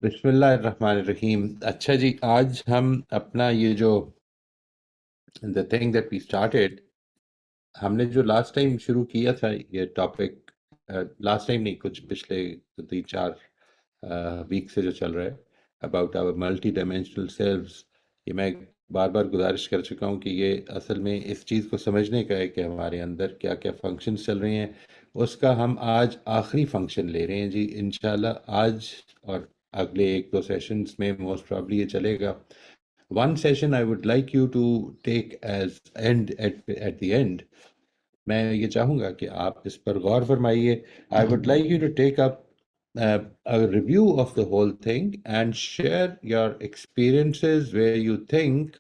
بسم اللہ الرحمن الرحیم. اچھا جی، آج ہم اپنا یہ جو the thing that we started، ہم نے جو لاسٹ ٹائم شروع کیا تھا یہ ٹاپک، لاسٹ ٹائم نہیں، کچھ پچھلے 3-4 ویک سے جو چل رہا ہے about our multi dimensional selves. یہ میں بار بار گزارش کر چکا ہوں کہ یہ اصل میں اس چیز کو سمجھنے کا ہے کہ ہمارے اندر کیا کیا فنکشنز چل رہے ہیں. اس کا ہم آج آخری فنکشن لے رہے ہیں جی انشاءاللہ. آج اور اگلے 1-2 سیشنز میں موسٹ پرابلی یہ چلے گا. One session I would like you to take as and at the end. میں یہ چاہوں گا کہ آپ اس پر غور فرمائیے. I would like you to take up a review of the whole thing and share your experiences where you think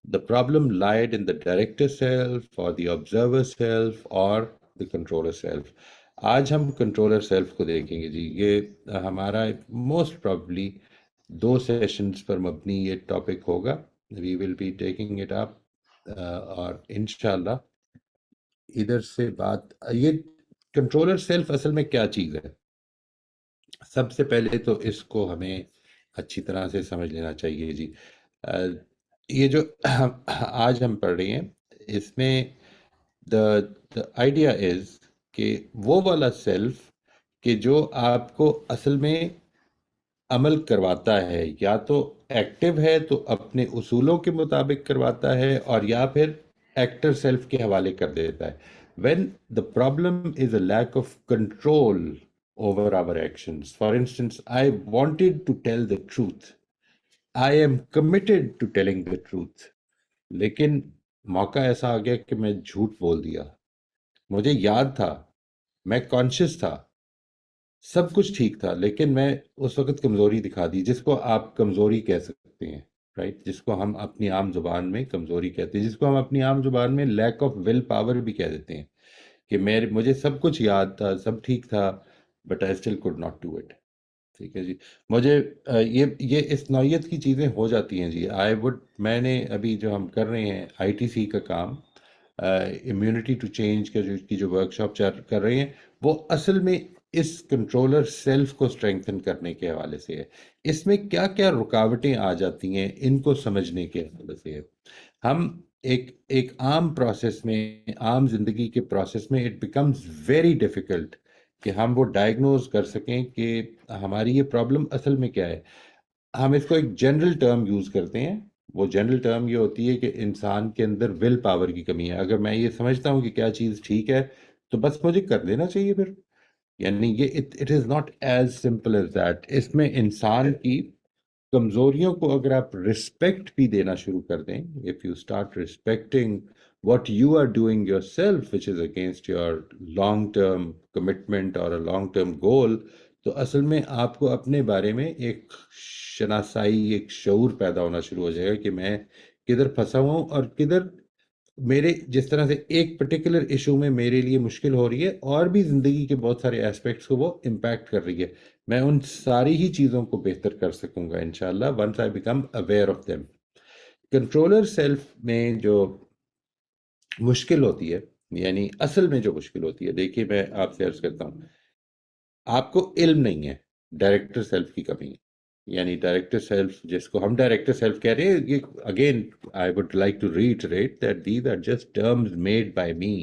the problem lied in the director self or the observer self or the controller self. آج ہم controller self کو دیکھیں گے جی. یہ ہمارا most probably 2 sessions پر مبنی یہ topic ہوگا. We will be taking it up اور انشاءاللہ ادھر سے بات. یہ کنٹرولر سیلف اصل میں کیا چیز ہے؟ سب سے پہلے تو اس کو ہمیں اچھی طرح سے سمجھ لینا چاہیے جی. یہ جو آج ہم پڑھ رہے ہیں اس میں the آئیڈیا از کہ وہ والا سیلف کہ جو آپ کو اصل میں عمل کرواتا ہے، یا تو ایکٹیو ہے تو اپنے اصولوں کے مطابق کرواتا ہے، اور یا پھر ایکٹر سیلف کے حوالے کر دیتا ہے. when the problem is a lack of control over our actions. For instance, I wanted to tell the truth. I am committed to telling the truth. لیکن موقع ایسا آ گیا کہ میں جھوٹ بول دیا. مجھے یاد تھا، میں کانشیس تھا، سب کچھ ٹھیک تھا، لیکن میں اس وقت کمزوری دکھا دی، جس کو آپ کمزوری کہہ سکتے ہیں، رائٹ؟ جس کو ہم اپنی عام زبان میں کمزوری کہتے ہیں، جس کو ہم اپنی عام زبان میں لیک آف ول پاور بھی کہہ دیتے ہیں، کہ مجھے سب کچھ یاد تھا، سب ٹھیک تھا، but I still could not do it. ٹھیک ہے جی. مجھے یہ اس نوعیت کی چیزیں ہو جاتی ہیں جی. میں نے ابھی جو ہم کر رہے ہیں آئی ٹی سی کا کام، امیونٹی ٹو چینج کی جو ورک شاپ کر رہے ہیں، وہ اصل میں اس کنٹرولر سیلف کو اسٹرینگتھن کرنے کے حوالے سے ہے. اس میں کیا کیا رکاوٹیں آ جاتی ہیں ان کو سمجھنے کے حوالے سے ہے. ہم ایک عام پروسیس میں، عام زندگی کے پروسیس میں اٹ بیکمز ویری ڈیفیکلٹ کہ ہم وہ ڈائگنوز کر سکیں کہ ہماری یہ پرابلم اصل میں کیا ہے. ہم اس کو ایک جنرل ٹرم یوز کرتے ہیں. وہ جنرل ٹرم یہ ہوتی ہے کہ انسان کے اندر ول پاور کی کمی ہے. اگر میں یہ سمجھتا ہوں کہ کیا چیز ٹھیک ہے تو بس مجھے کر دینا چاہیے پھر. یعنی یہ it is not as simple as that. اس میں انسان کی کمزوریوں کو اگر آپ رسپیکٹ بھی دینا شروع کر دیں، if you start respecting what you are doing yourself which is against your long term commitment or a long term goal، تو اصل میں آپ کو اپنے بارے میں ایک شناسائی، ایک شعور پیدا ہونا شروع ہو جائے گا کہ میں کدھر پھنسا ہوں، اور کدھر میرے جس طرح سے ایک پرٹیکولر ایشو میں میرے لیے مشکل ہو رہی ہے، اور بھی زندگی کے بہت سارے ایسپیکٹس کو وہ امپیکٹ کر رہی ہے. میں ان ساری ہی چیزوں کو بہتر کر سکوں گا انشاءاللہ once I become aware of them. Controller self میں جو مشکل ہوتی ہے، یعنی اصل میں جو مشکل ہوتی ہے، دیکھیے میں آپ سے عرض کرتا ہوں، آپ کو علم نہیں ہے، ڈائریکٹر سیلف کی کمی ہے. یعنی ڈائریکٹر سیلف جس کو ہم ڈائریکٹر سیلف کہہ رہے ہیں، یہ again I would like to reiterate that these are just terms made by me.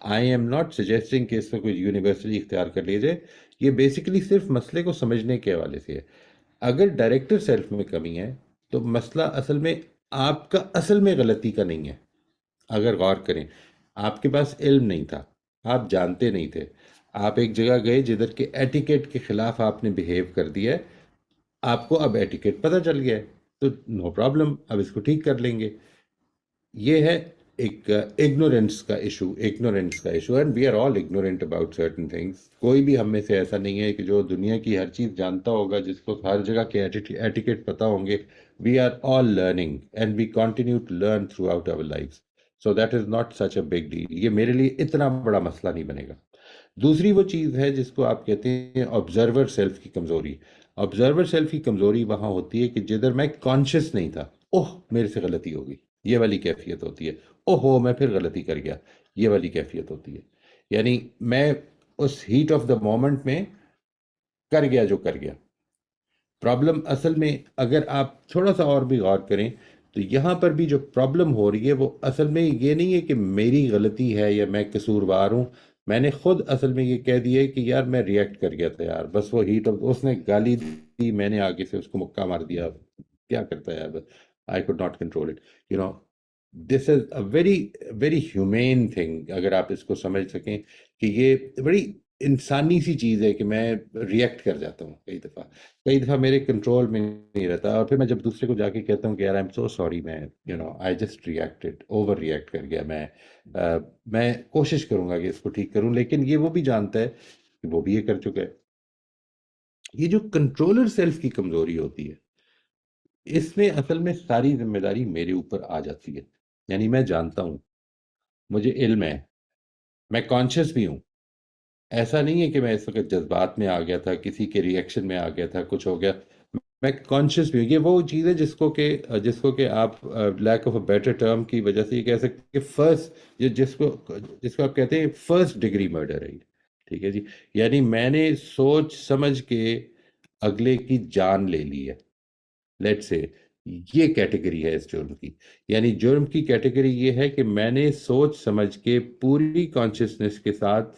I am not suggesting کہ اس کو کوئی یونیورسلی اختیار کر لیا جائے. یہ بیسیکلی صرف مسئلے کو سمجھنے کے حوالے سے ہے. اگر ڈائریکٹر سیلف میں کمی ہے تو مسئلہ اصل میں آپ کا اصل میں غلطی کا نہیں ہے. اگر غور کریں، آپ کے پاس علم نہیں تھا، آپ جانتے نہیں تھے، آپ ایک جگہ گئے جدھر کے ایٹیکیٹ کے خلاف آپ نے بیہیو کر دیا ہے. آپ کو اب ایٹیکیٹ پتہ چل گیا ہے تو نو پرابلم، اب اس کو ٹھیک کر لیں گے. یہ ہے ایک اگنورینس کا issue and we are all ignorant about certain things. کوئی بھی ہم میں سے ایسا نہیں ہے کہ جو دنیا کی ہر چیز جانتا ہوگا، جس کو ہر جگہ کے ایٹیکیٹ پتہ ہوں گے. We are all learning and we continue to learn throughout our life. So that is not such a big deal. یہ میرے لیے اتنا بڑا مسئلہ نہیں بنے گا. دوسری وہ چیز ہے جس کو آپ کہتے ہیں آبزرور سیلف کی کمزوری. آبزرور سیلف کی کمزوری وہاں ہوتی ہے کہ جدھر میں کانشیس نہیں تھا، اوہ میرے سے غلطی ہوگی، یہ والی کیفیت ہوتی ہے. اوہ ہو میں پھر غلطی کر گیا، یہ والی کیفیت ہوتی ہے. یعنی میں اس ہیٹ آف دا مومنٹ میں کر گیا جو کر گیا. پرابلم اصل میں اگر آپ تھوڑا سا اور بھی غور کریں تو یہاں پر بھی جو پرابلم ہو رہی ہے وہ اصل میں یہ نہیں ہے کہ میری غلطی ہے یا میں قصوروار ہوں. میں نے خود اصل میں یہ کہہ دیا ہے کہ یار میں ریئیکٹ کر گیا تھا یار، بس وہ ہیٹ اس نے گالی دی، میں نے آگے سے اس کو مکہ مار دیا. کیا کرتا ہے یار، I could not control it. You know this is a very very human thing اگر آپ اس کو سمجھ سکیں کہ یہ بڑی انسانی سی چیز ہے کہ میں ریئیکٹ کر جاتا ہوں. کئی دفعہ میرے کنٹرول میں نہیں رہتا، اور پھر میں جب دوسرے کو جا کے کہتا ہوں کہ یار آئی ایم سو سوری، میں I just reacted, over react کر گیا، میں کوشش کروں گا کہ اس کو ٹھیک کروں. لیکن یہ وہ بھی جانتا ہے کہ وہ بھی یہ کر چکا ہے. یہ جو کنٹرولر سیلف کی کمزوری ہوتی ہے، اس میں اصل میں ساری ذمہ داری میرے اوپر آ جاتی ہے. یعنی میں جانتا ہوں، مجھے علم ہے، میں کانشیس بھی ہوں. ایسا نہیں ہے کہ میں اس وقت جذبات میں آ گیا تھا، کسی کے ریئیکشن میں آ گیا تھا، کچھ ہو گیا. میں کانشیس بھی ہوں. یہ وہ چیز ہے جس کو کہ آپ lack of a better term کی وجہ سے یہ کہہ سکتے ہیں کہ فرسٹ، جس کو آپ کہتے ہیں فرسٹ ڈگری مرڈر ہے. ٹھیک ہے جی. یعنی میں نے سوچ سمجھ کے اگلے کی جان لے لی ہے. لیٹ سے یہ کیٹیگری ہے اس جرم کی. یعنی جرم کی کیٹیگری یہ ہے کہ میں نے سوچ سمجھ کے پوری کانشیسنس کے ساتھ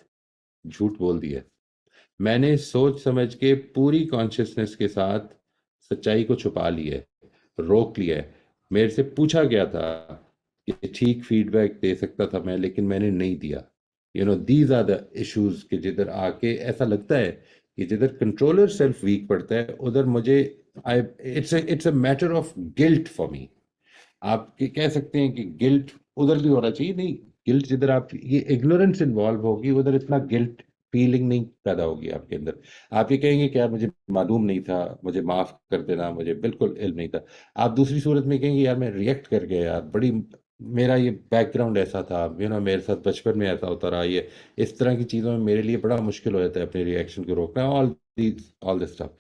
جھوٹ بول دیا. میں نے سوچ سمجھ کے پوری کانشیسنس کے ساتھ سچائی کو چھپا لیا ہے، روک لیا ہے. میرے سے پوچھا گیا تھا کہ ٹھیک فیڈ بیک دے سکتا تھا میں، لیکن میں نے نہیں دیا. دیز آر دا ایشوز کہ جدھر آ کے ایسا لگتا ہے کہ جدھر کنٹرولر سیلف ویک پڑتا ہے ادھر مجھے it's a matter of guilt for me. آپ کہہ سکتے ہیں کہ گلٹ ادھر بھی ہونا چاہیے. نہیں، گلٹ جدھر آپ یہ اگنورنس انوالو ہوگی ادھر اتنا گلٹ فیلنگ نہیں پیدا ہوگی آپ کے اندر. آپ یہ کہیں گے کہ یار مجھے معلوم نہیں تھا، مجھے معاف کر دینا، مجھے بالکل علم نہیں تھا. آپ دوسری صورت میں کہیں گے یار میں ریئیکٹ کر گیا یار، بڑی میرا یہ بیک گراؤنڈ ایسا تھا، میرے ساتھ بچپن میں ایسا ہوتا رہا، یہ اس طرح کی چیزوں میں میرے لیے بڑا مشکل ہو جاتا ہے اپنے ریئیکشن کو روکنا. آل دس اسٹف.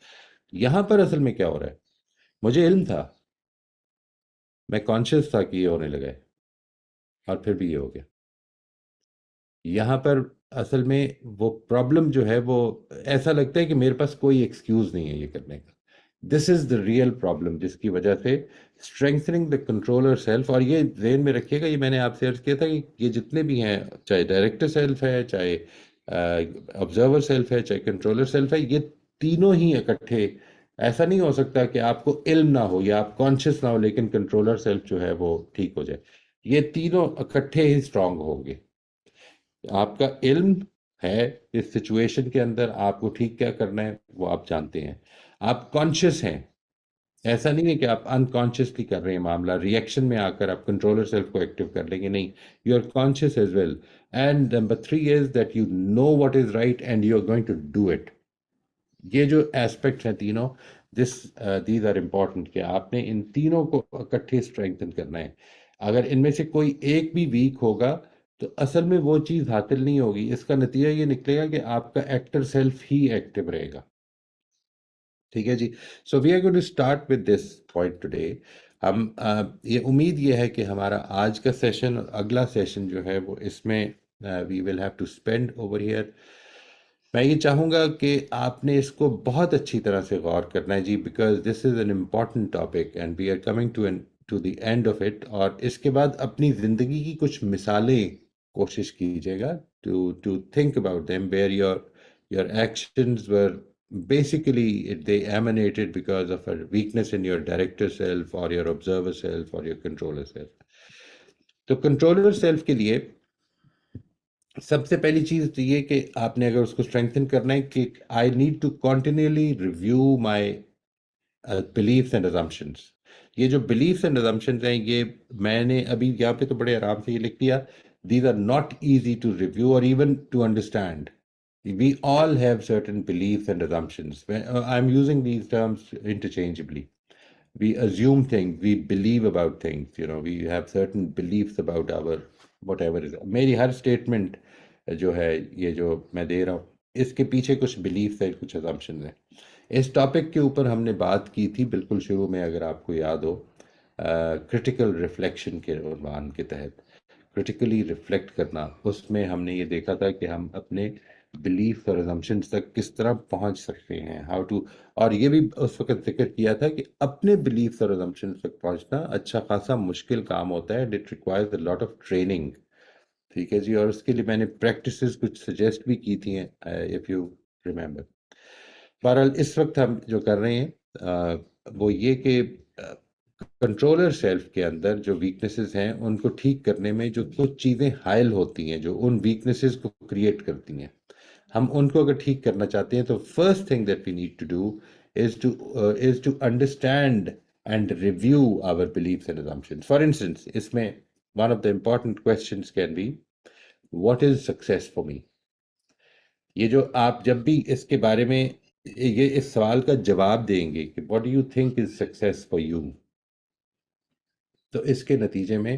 یہاں پر اصل میں کیا ہو رہا ہے، مجھے علم تھا، میں کانشیس تھا کہ یہ ہونے لگا ہے، اور پھر بھی یہ ہو گیا. یہاں پر اصل میں وہ پرابلم جو ہے وہ ایسا لگتا ہے کہ میرے پاس کوئی ایکسکیوز نہیں ہے یہ کرنے کا. دس از دا ریئل پرابلم جس کی وجہ سے اسٹرینتھنگ دا کنٹرولر سیلف. اور یہ ذہن میں رکھیے گا، یہ میں نے آپ سے عرض کیا تھا کہ یہ جتنے بھی ہیں، چاہے ڈائریکٹر سیلف ہے، چاہے آبزرور سیلف ہے، چاہے کنٹرولر سیلف ہے، یہ تینوں ہی اکٹھے. ایسا نہیں ہو سکتا کہ آپ کو علم نہ ہو یا آپ کانشیس نہ ہو لیکن کنٹرولر سیلف جو ہے وہ ٹھیک ہو جائے. یہ تینوں اکٹھے ہی اسٹرانگ ہوں گے. آپ کا علم ہے اس سچویشن کے اندر آپ کو ٹھیک کیا کرنا ہے وہ آپ جانتے ہیں. آپ کانشیس ہیں، ایسا نہیں ہے کہ آپ انکانشیسلی کر رہے ہیں معاملہ، ریئیکشن میں آ کر آپ کنٹرولر سیلف کو ایکٹیو کر لیں گے. نہیں، you are conscious as well. And number 3 is that you know what is right and you are going to do it. یہ جو ایسپیکٹ ہیں تینوں، دیز آر امپورٹنٹ کہ آپ نے ان تینوں کو اکٹھے اسٹرینگتھن کرنا ہے. اگر ان میں سے کوئی ایک بھی ویک ہوگا تو اصل میں وہ چیز حاصل نہیں ہوگی. اس کا نتیجہ یہ نکلے گا کہ آپ کا ایکٹر سیلف ہی ایکٹیو رہے گا. ٹھیک ہے جی. So we are going to start with this point today. ہم یہ امید یہ ہے کہ ہمارا آج کا سیشن اور اگلا سیشن جو ہے وہ اس میں we will have to spend over here. میں یہ چاہوں گا کہ آپ نے اس کو بہت اچھی طرح سے غور کرنا ہے جی، because this is an important topic and we are coming to the end of it. اور اس کے بعد اپنی زندگی کی کچھ مثالیں کوشش کیجیے گا to think about them where your actions were basically they emanated because of a weakness in your director self or your observer self or your controller self. تو کنٹرولر سیلف کے لیے سب سے پہلی چیز تو یہ کہ آپ نے اگر اس کو اسٹرینگتھن کرنا ہے کہ I need to continuously review my beliefs and assumptions. یہ جو بلیفس اینڈ ازمپشنس ہیں یہ میں نے ابھی یہاں پہ تو بڑے آرام سے یہ لکھ دیا. These are not easy to review اور even to understand. We all have certain beliefs and assumptions. I'm using these terms interchangeably. We assume things, we believe about things, we have certain beliefs about our whatever is. میری ہر statement جو ہے یہ جو میں دے رہا ہوں اس کے پیچھے کچھ beliefs ہیں، کچھ assumptions ہیں. اس ٹاپک کے اوپر ہم نے بات کی تھی بالکل شروع میں، اگر آپ کو یاد ہو، کرٹیکل ریفلیکشن کے عنوان کے تحت. کرٹیکلی ریفلیکٹ کرنا، اس میں ہم نے یہ دیکھا تھا کہ ہم اپنے بلیف اور assumptions تک کس طرح پہنچ سکتے ہیں، ہاؤ ٹو. اور یہ بھی اس وقت ذکر کیا تھا کہ اپنے بلیفs اور assumptions تک پہنچنا اچھا خاصا مشکل کام ہوتا ہے، it requires a lot of training. ٹھیک ہے جی. اور اس کے لیے میں نے پریکٹسز کچھ سجیسٹ بھی کی تھی ہیں، اف یو ریمبر. بہرحال اس وقت ہم جو کر رہے ہیں وہ یہ کہ کنٹرولر سیلف کے اندر جو ویکنیسز ہیں ان کو ٹھیک کرنے میں جو کچھ چیزیں حائل ہوتی ہیں جو ان ویکنیسز کو کریٹ کرتی ہیں، ہم ان کو اگر ٹھیک کرنا چاہتے ہیں تو first thing that we need to do is to understand and review our beliefs and assumptions. For instance اس میں one of the important questions can be what is success for me. یہ جو آپ جب بھی اس کے بارے میں یہ اس سوال کا جواب دیں گے کہ what do you think is success for you, تو اس کے نتیجے میں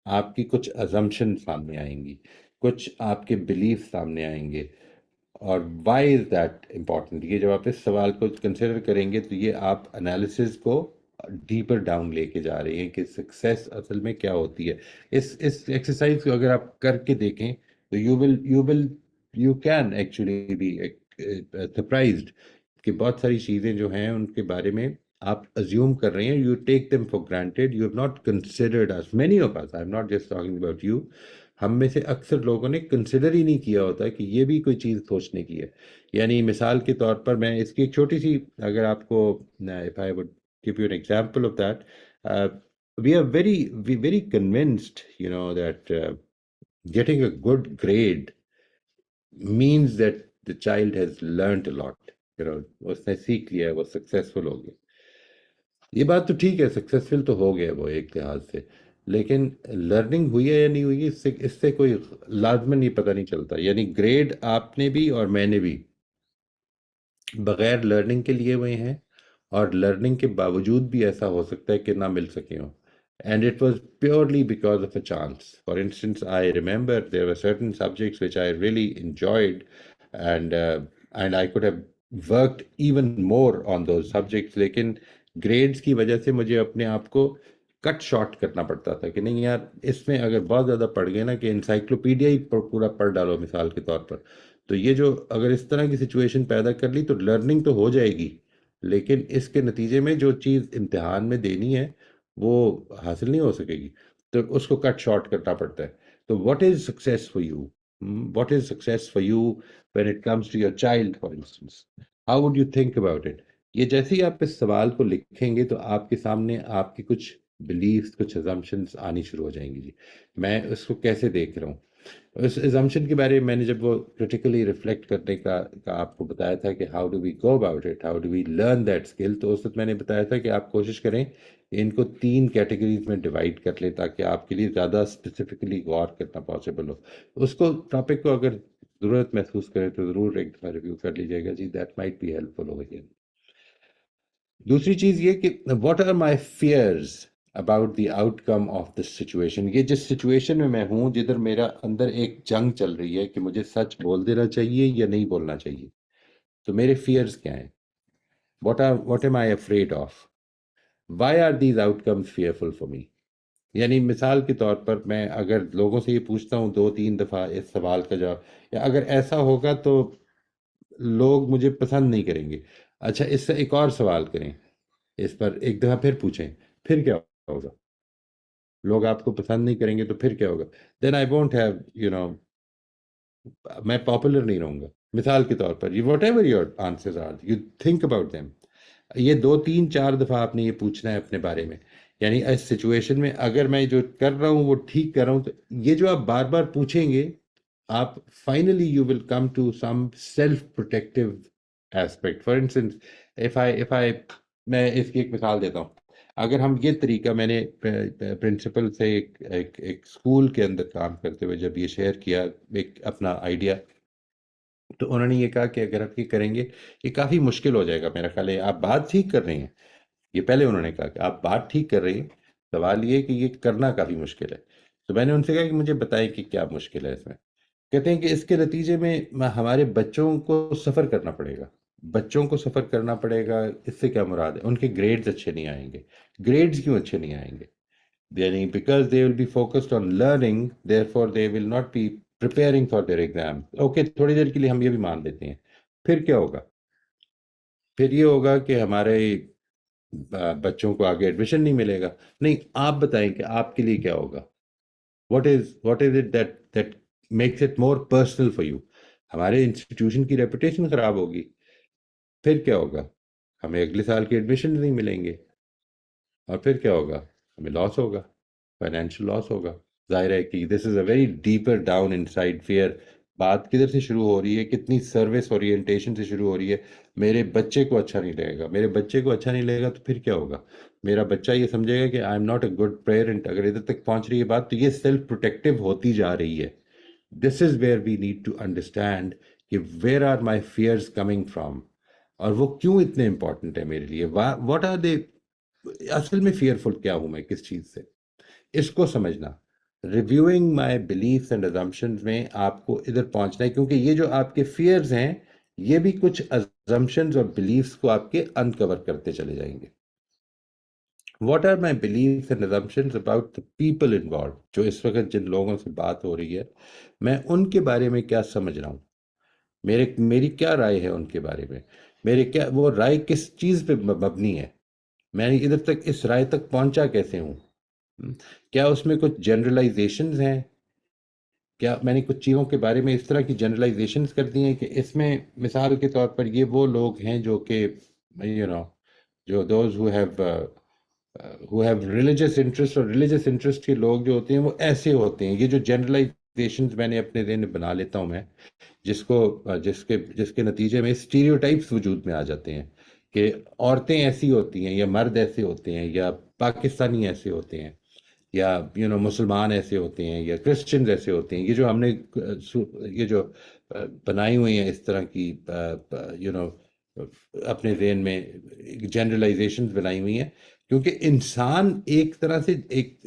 آپ کی کچھ ازمپشن سامنے آئیں گی، کچھ آپ کے بلیف سامنے آئیں گے. اور وائی از دیٹ امپورٹنٹ، یہ جب آپ اس سوال کو کنسیڈر کریں گے تو یہ آپ انالیسز کو ڈیپر ڈاؤن لے کے جا رہے ہیں کہ سکسیس اصل میں کیا ہوتی ہے. اس ایکسرسائز کو اگر آپ کر کے دیکھیں تو you can actually be surprised کہ بہت ساری چیزیں جو ہیں ان کے بارے میں آپ ازیوم کر رہے ہیں، you take them for granted, you have not considered us. Many of us, I am not just talking about you, ہم میں سے اکثر لوگوں نے کنسیڈر ہی نہیں کیا ہوتا کہ یہ بھی کوئی چیز سوچنے کی ہے. یعنی مثال کے طور پر میں اس کی ایک چھوٹی سی اگر آپ کو if I would give you an example of that, we are very convinced, that getting a good grade means that the child has learnt a lot. اس نے سیکھ لیا ہے، وہ سکسیسفل ہو گیا. یہ بات تو ٹھیک ہے، سکسیسفل تو ہو گیا وہ ایک لحاظ سے، لیکن لرننگ ہوئی ہے یا نہیں ہوئی اس سے کوئی لازماً یہ پتہ نہیں چلتا. یعنی گریڈ آپ نے بھی اور میں نے بھی بغیر لرننگ کے لیے ہوئے ہیں، اور لرننگ کے باوجود بھی ایسا ہو سکتا ہے کہ نہ مل سکے ہوں. And it was purely because of a chance. For instance I remember there were certain subjects which I really enjoyed, and I could have worked even more on those subjects, لیکن گریڈز کی وجہ سے مجھے اپنے آپ کو کٹ short کرنا پڑتا تھا کہ نہیں یار، اس میں اگر بہت زیادہ پڑھ گئے نا کہ انسائکلوپیڈیا ہی پورا پڑھ ڈالو مثال کے طور پر، تو یہ جو اگر اس طرح کی سچویشن پیدا کر لی تو لرننگ تو ہو جائے گی، لیکن اس کے نتیجے میں جو چیز امتحان میں دینی ہے وہ حاصل نہیں ہو سکے گی، تو اس کو کٹ شارٹ کرنا پڑتا ہے. تو what is success for you, what is success for you when it comes to your child for instance, how would you think about it. یہ جیسے ہی آپ اس سوال کو لکھیں گے تو آپ کے سامنے آپ کی کچھ بلیفس، کچھ ازمپشنس آنی شروع ہو جائیں گی. جی میں اس کو کیسے دیکھ رہا ہوں، اس ایزمپشن کے بارے میں میں نے جب وہ کرٹیکلی ریفلیکٹ کرنے کا آپ کو بتایا تھا کہ how do we go about it, how do we learn that skill, تو اس وقت میں نے بتایا تھا کہ آپ کوشش کریں کہ ان کو 3 کیٹیگریز میں ڈیوائڈ کر لیں تاکہ آپ کے لیے زیادہ اسپیسیفکلی غور کرنا پاسبل ہو. اس کو ٹاپک کو اگر ضرورت محسوس کرے تو ضرور ایک دفعہ ریویو کر لیجیے گا جی، that might be helpful over here. دوسری چیز یہ کہ what are my fears about the outcome of this situation. یہ جس سچویشن میں ہوں جدھر میرا اندر ایک جنگ چل رہی ہے کہ مجھے سچ بول دینا چاہیے یا نہیں بولنا چاہیے، تو میرے فیئرز کیا ہیں، what am I afraid of, why are these outcomes fearful for me. یعنی مثال کے طور پر میں اگر لوگوں سے یہ پوچھتا ہوں 2-3 دفعہ اس سوال کا جواب، یا اگر ایسا ہوگا تو لوگ مجھے پسند نہیں کریں گے، اچھا اس سے ایک اور سوال کریں، اس پر ایک دفعہ پھر پوچھیں، پھر کیا ہوگا، لوگ آپ کو پسند نہیں کریں گے تو پھر کیا ہوگا، دین آئی وونٹ ہیو میں پاپولر نہیں رہوں گا. مثال کے طور پر whatever your answers are you think about them. یہ 2-3-4 دفعہ آپ نے یہ پوچھنا ہے اپنے بارے میں. یعنی اس سچویشن میں اگر میں جو کر رہا ہوں وہ ٹھیک کر رہا ہوں، تو یہ جو آپ بار بار پوچھیں گے آپ finally you will come to some self protective aspect. For instance if I میں اس کی ایک مثال دیتا ہوں. اگر ہم یہ طریقہ، میں نے پرنسپل سے ایک اسکول کے اندر کام کرتے ہوئے جب یہ شیئر کیا ایک اپنا آئیڈیا، تو انہوں نے یہ کہا کہ اگر آپ یہ کریں گے یہ کافی مشکل ہو جائے گا. میرا خیال ہے آپ بات ٹھیک کر رہے ہیں، یہ پہلے انہوں نے کہا کہ آپ بات ٹھیک کر رہے ہیں، سوال یہ کہ یہ کرنا کافی مشکل ہے. تو میں نے ان سے کہا کہ مجھے بتائیں کہ کیا مشکل ہے اس میں. کہتے ہیں کہ اس کے نتیجے میں ہمارے بچوں کو سفر کرنا پڑے گا. بچوں کو سفر کرنا پڑے گا، اس سے کیا مراد ہے، ان کے گریڈز اچھے نہیں آئیں گے. گریڈز کیوں اچھے نہیں آئیں گے؟ یعنی because they will be focused on learning, therefore they will not be preparing for their exam. Okay تھوڑی دیر کے لیے ہم یہ بھی مان لیتے ہیں. پھر کیا ہوگا؟ پھر یہ ہوگا کہ ہمارے بچوں کو آگے ایڈمیشن نہیں ملے گا. نہیں، آپ بتائیں کہ آپ کے لیے کیا ہوگا. what is it that makes it more personal for you. ہمارے انسٹیٹیوشن کی ریپوٹیشن خراب ہوگی. پھر کیا ہوگا؟ ہمیں اگلے سال کے ایڈمیشن نہیں ملیں گے. اور پھر کیا ہوگا؟ ہمیں لاس ہوگا، فائنینشیل لاس ہوگا. ظاہر ہے کہ this is a very deeper down inside fear. بات کدھر سے شروع ہو رہی ہے؟ کتنی سروس اورینٹیشن سے شروع ہو رہی ہے. میرے بچے کو اچھا نہیں لگے گا. میرے بچے کو اچھا نہیں لگے گا تو پھر کیا ہوگا؟ میرا بچہ یہ سمجھے گا کہ I am not a good parent. اگر ادھر تک پہنچ رہی ہے بات تو یہ سیلف پروٹیکٹیو ہوتی جا رہی ہے. This is where we need to understand کہ where are my fears coming from, اور وہ کیوں اتنے امپورٹنٹ ہے میرے لیے. What are they? اصل میں فیئرفل کیا ہوں میں، کس چیز سے، اس کو سمجھنا. Reviewing my beliefs and assumptions میں آپ کو ادھر پہنچنا ہے، کیونکہ یہ جو آپ کے فیئرز ہیں یہ بھی کچھ ازمپشنز اور بلیفس کو آپ کے انکور کرتے چلے جائیں گے. What are my beliefs and assumptions about the people involved. جو اس وقت جن لوگوں سے بات ہو رہی ہے، میں ان کے بارے میں کیا سمجھ رہا ہوں، میری کیا رائے ہے ان کے بارے میں. میرے کیا وہ رائے کس چیز پہ مبنی ہے، میں ادھر تک اس رائے تک پہنچا کیسے ہوں. کیا اس میں کچھ جنرلائزیشنز ہیں؟ کیا میں نے کچھ چیزوں کے بارے میں اس طرح کی جنرلائزیشنز کر دی ہیں کہ اس میں مثال کے طور پر یہ وہ لوگ ہیں جو کہ جو those who have religious interest, اور ریلیجس انٹرسٹ کے لوگ جو ہوتے ہیں وہ ایسے ہوتے ہیں. یہ جو جنرلائزیشنز میں نے اپنے ذہن میں بنا لیتا ہوں میں، جس کے نتیجے میں اسٹیریوٹائپس وجود میں آ جاتے ہیں کہ عورتیں ایسی ہوتی ہیں، یا مرد ایسے ہوتے ہیں، یا پاکستانی ایسے ہوتے ہیں، یا مسلمان ایسے ہوتے ہیں، یا کرسچنز ایسے ہوتے ہیں. یہ جو ہم نے یہ جو بنائی ہوئی ہیں اس طرح کی اپنے ذہن میں جنرلائزیشنز بنائی ہوئی ہیں، کیونکہ انسان ایک طرح سے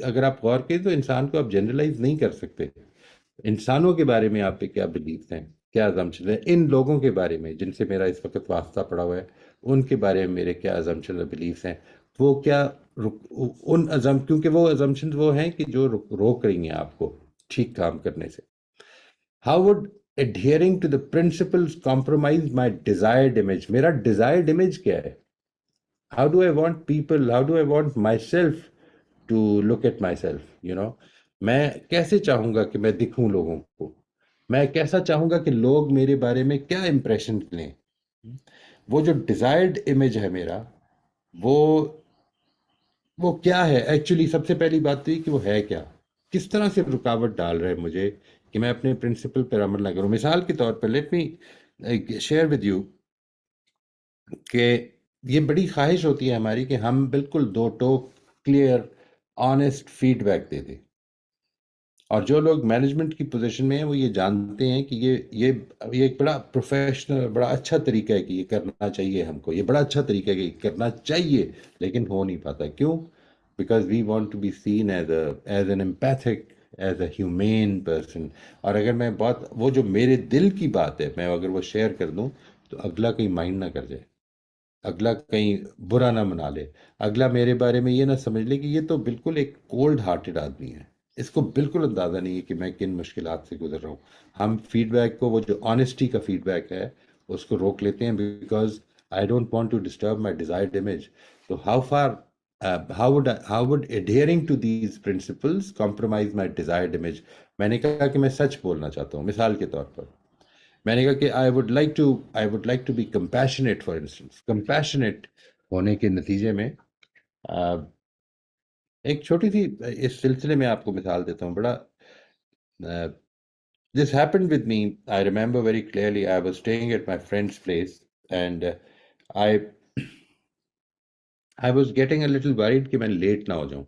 اگر آپ غور کریں تو انسان کو آپ جنرلائز نہیں کر سکتے. انسانوں کے بارے میں آپ پہ کیا بلیفس ہیں، کیا ازمپشن ہے. ان لوگوں کے بارے میں جن سے میرا اس وقت واسطہ پڑا ہوا ہے، ان کے بارے میں میرے کیا ازمپشن اور بلیفس ہیں. وہ کیا کیونکہ وہ ازمپشنز وہ ہیں کہ جو روک رہی ہیں آپ کو ٹھیک کام کرنے سے. How would adhering to the principles compromise my desired image. میرا desired image کیا ہے؟ How do I want people, how do I want myself to look at myself. میں کیسے چاہوں گا کہ میں دکھوں لوگوں کو، میں کیسا چاہوں گا کہ لوگ میرے بارے میں کیا امپریشن لیں. وہ جو ڈیزائرڈ امیج ہے میرا، وہ کیا ہے ایکچولی. سب سے پہلی بات تو یہ کہ وہ ہے کیا، کس طرح سے رکاوٹ ڈال رہا ہے مجھے کہ میں اپنے پرنسپل پر عمل نہ کروں. مثال کے طور پر let me share with you کہ یہ بڑی خواہش ہوتی ہے ہماری کہ ہم بالکل دو ٹوک کلیئر آنےسٹ فیڈ بیک دے دیں. اور جو لوگ مینجمنٹ کی پوزیشن میں ہیں وہ یہ جانتے ہیں کہ یہ ایک بڑا پروفیشنل، بڑا اچھا طریقہ ہے کہ یہ کرنا چاہیے ہم کو. یہ بڑا اچھا طریقہ ہے کہ یہ کرنا چاہیے، لیکن ہو نہیں پاتا. کیوں؟ Because we want to be seen as an empathic, as a human person. اور اگر میں وہ جو میرے دل کی بات ہے، میں اگر وہ شیئر کر دوں تو اگلا کہیں مائنڈ نہ کر جائے، اگلا کہیں برا نہ منا لے، اگلا میرے بارے میں یہ نہ سمجھ لے کہ یہ تو بالکل ایک کولڈ ہارٹڈ آدمی ہے، اس کو بالکل اندازہ نہیں ہے کہ میں کن مشکلات سے گزر رہا ہوں. ہم فیڈ بیک کو، وہ جو آنےسٹی کا فیڈ بیک ہے، اس کو روک لیتے ہیں because I don't want to disturb my desired image. تو how would adhering to these principles compromise my desired image. میں نے کہا کہ میں سچ بولنا چاہتا ہوں. مثال کے طور پر میں نے کہا کہ I would like to be compassionate. for instance, compassionate ہونے کے نتیجے میں ایک چھوٹی سی اس سلسلے میں آپ کو مثال دیتا ہوں. بڑا this happened with me. I remember very clearly. I was staying at my friend's place and I was getting a little worried کہ میں لیٹ نہ ہو جاؤں.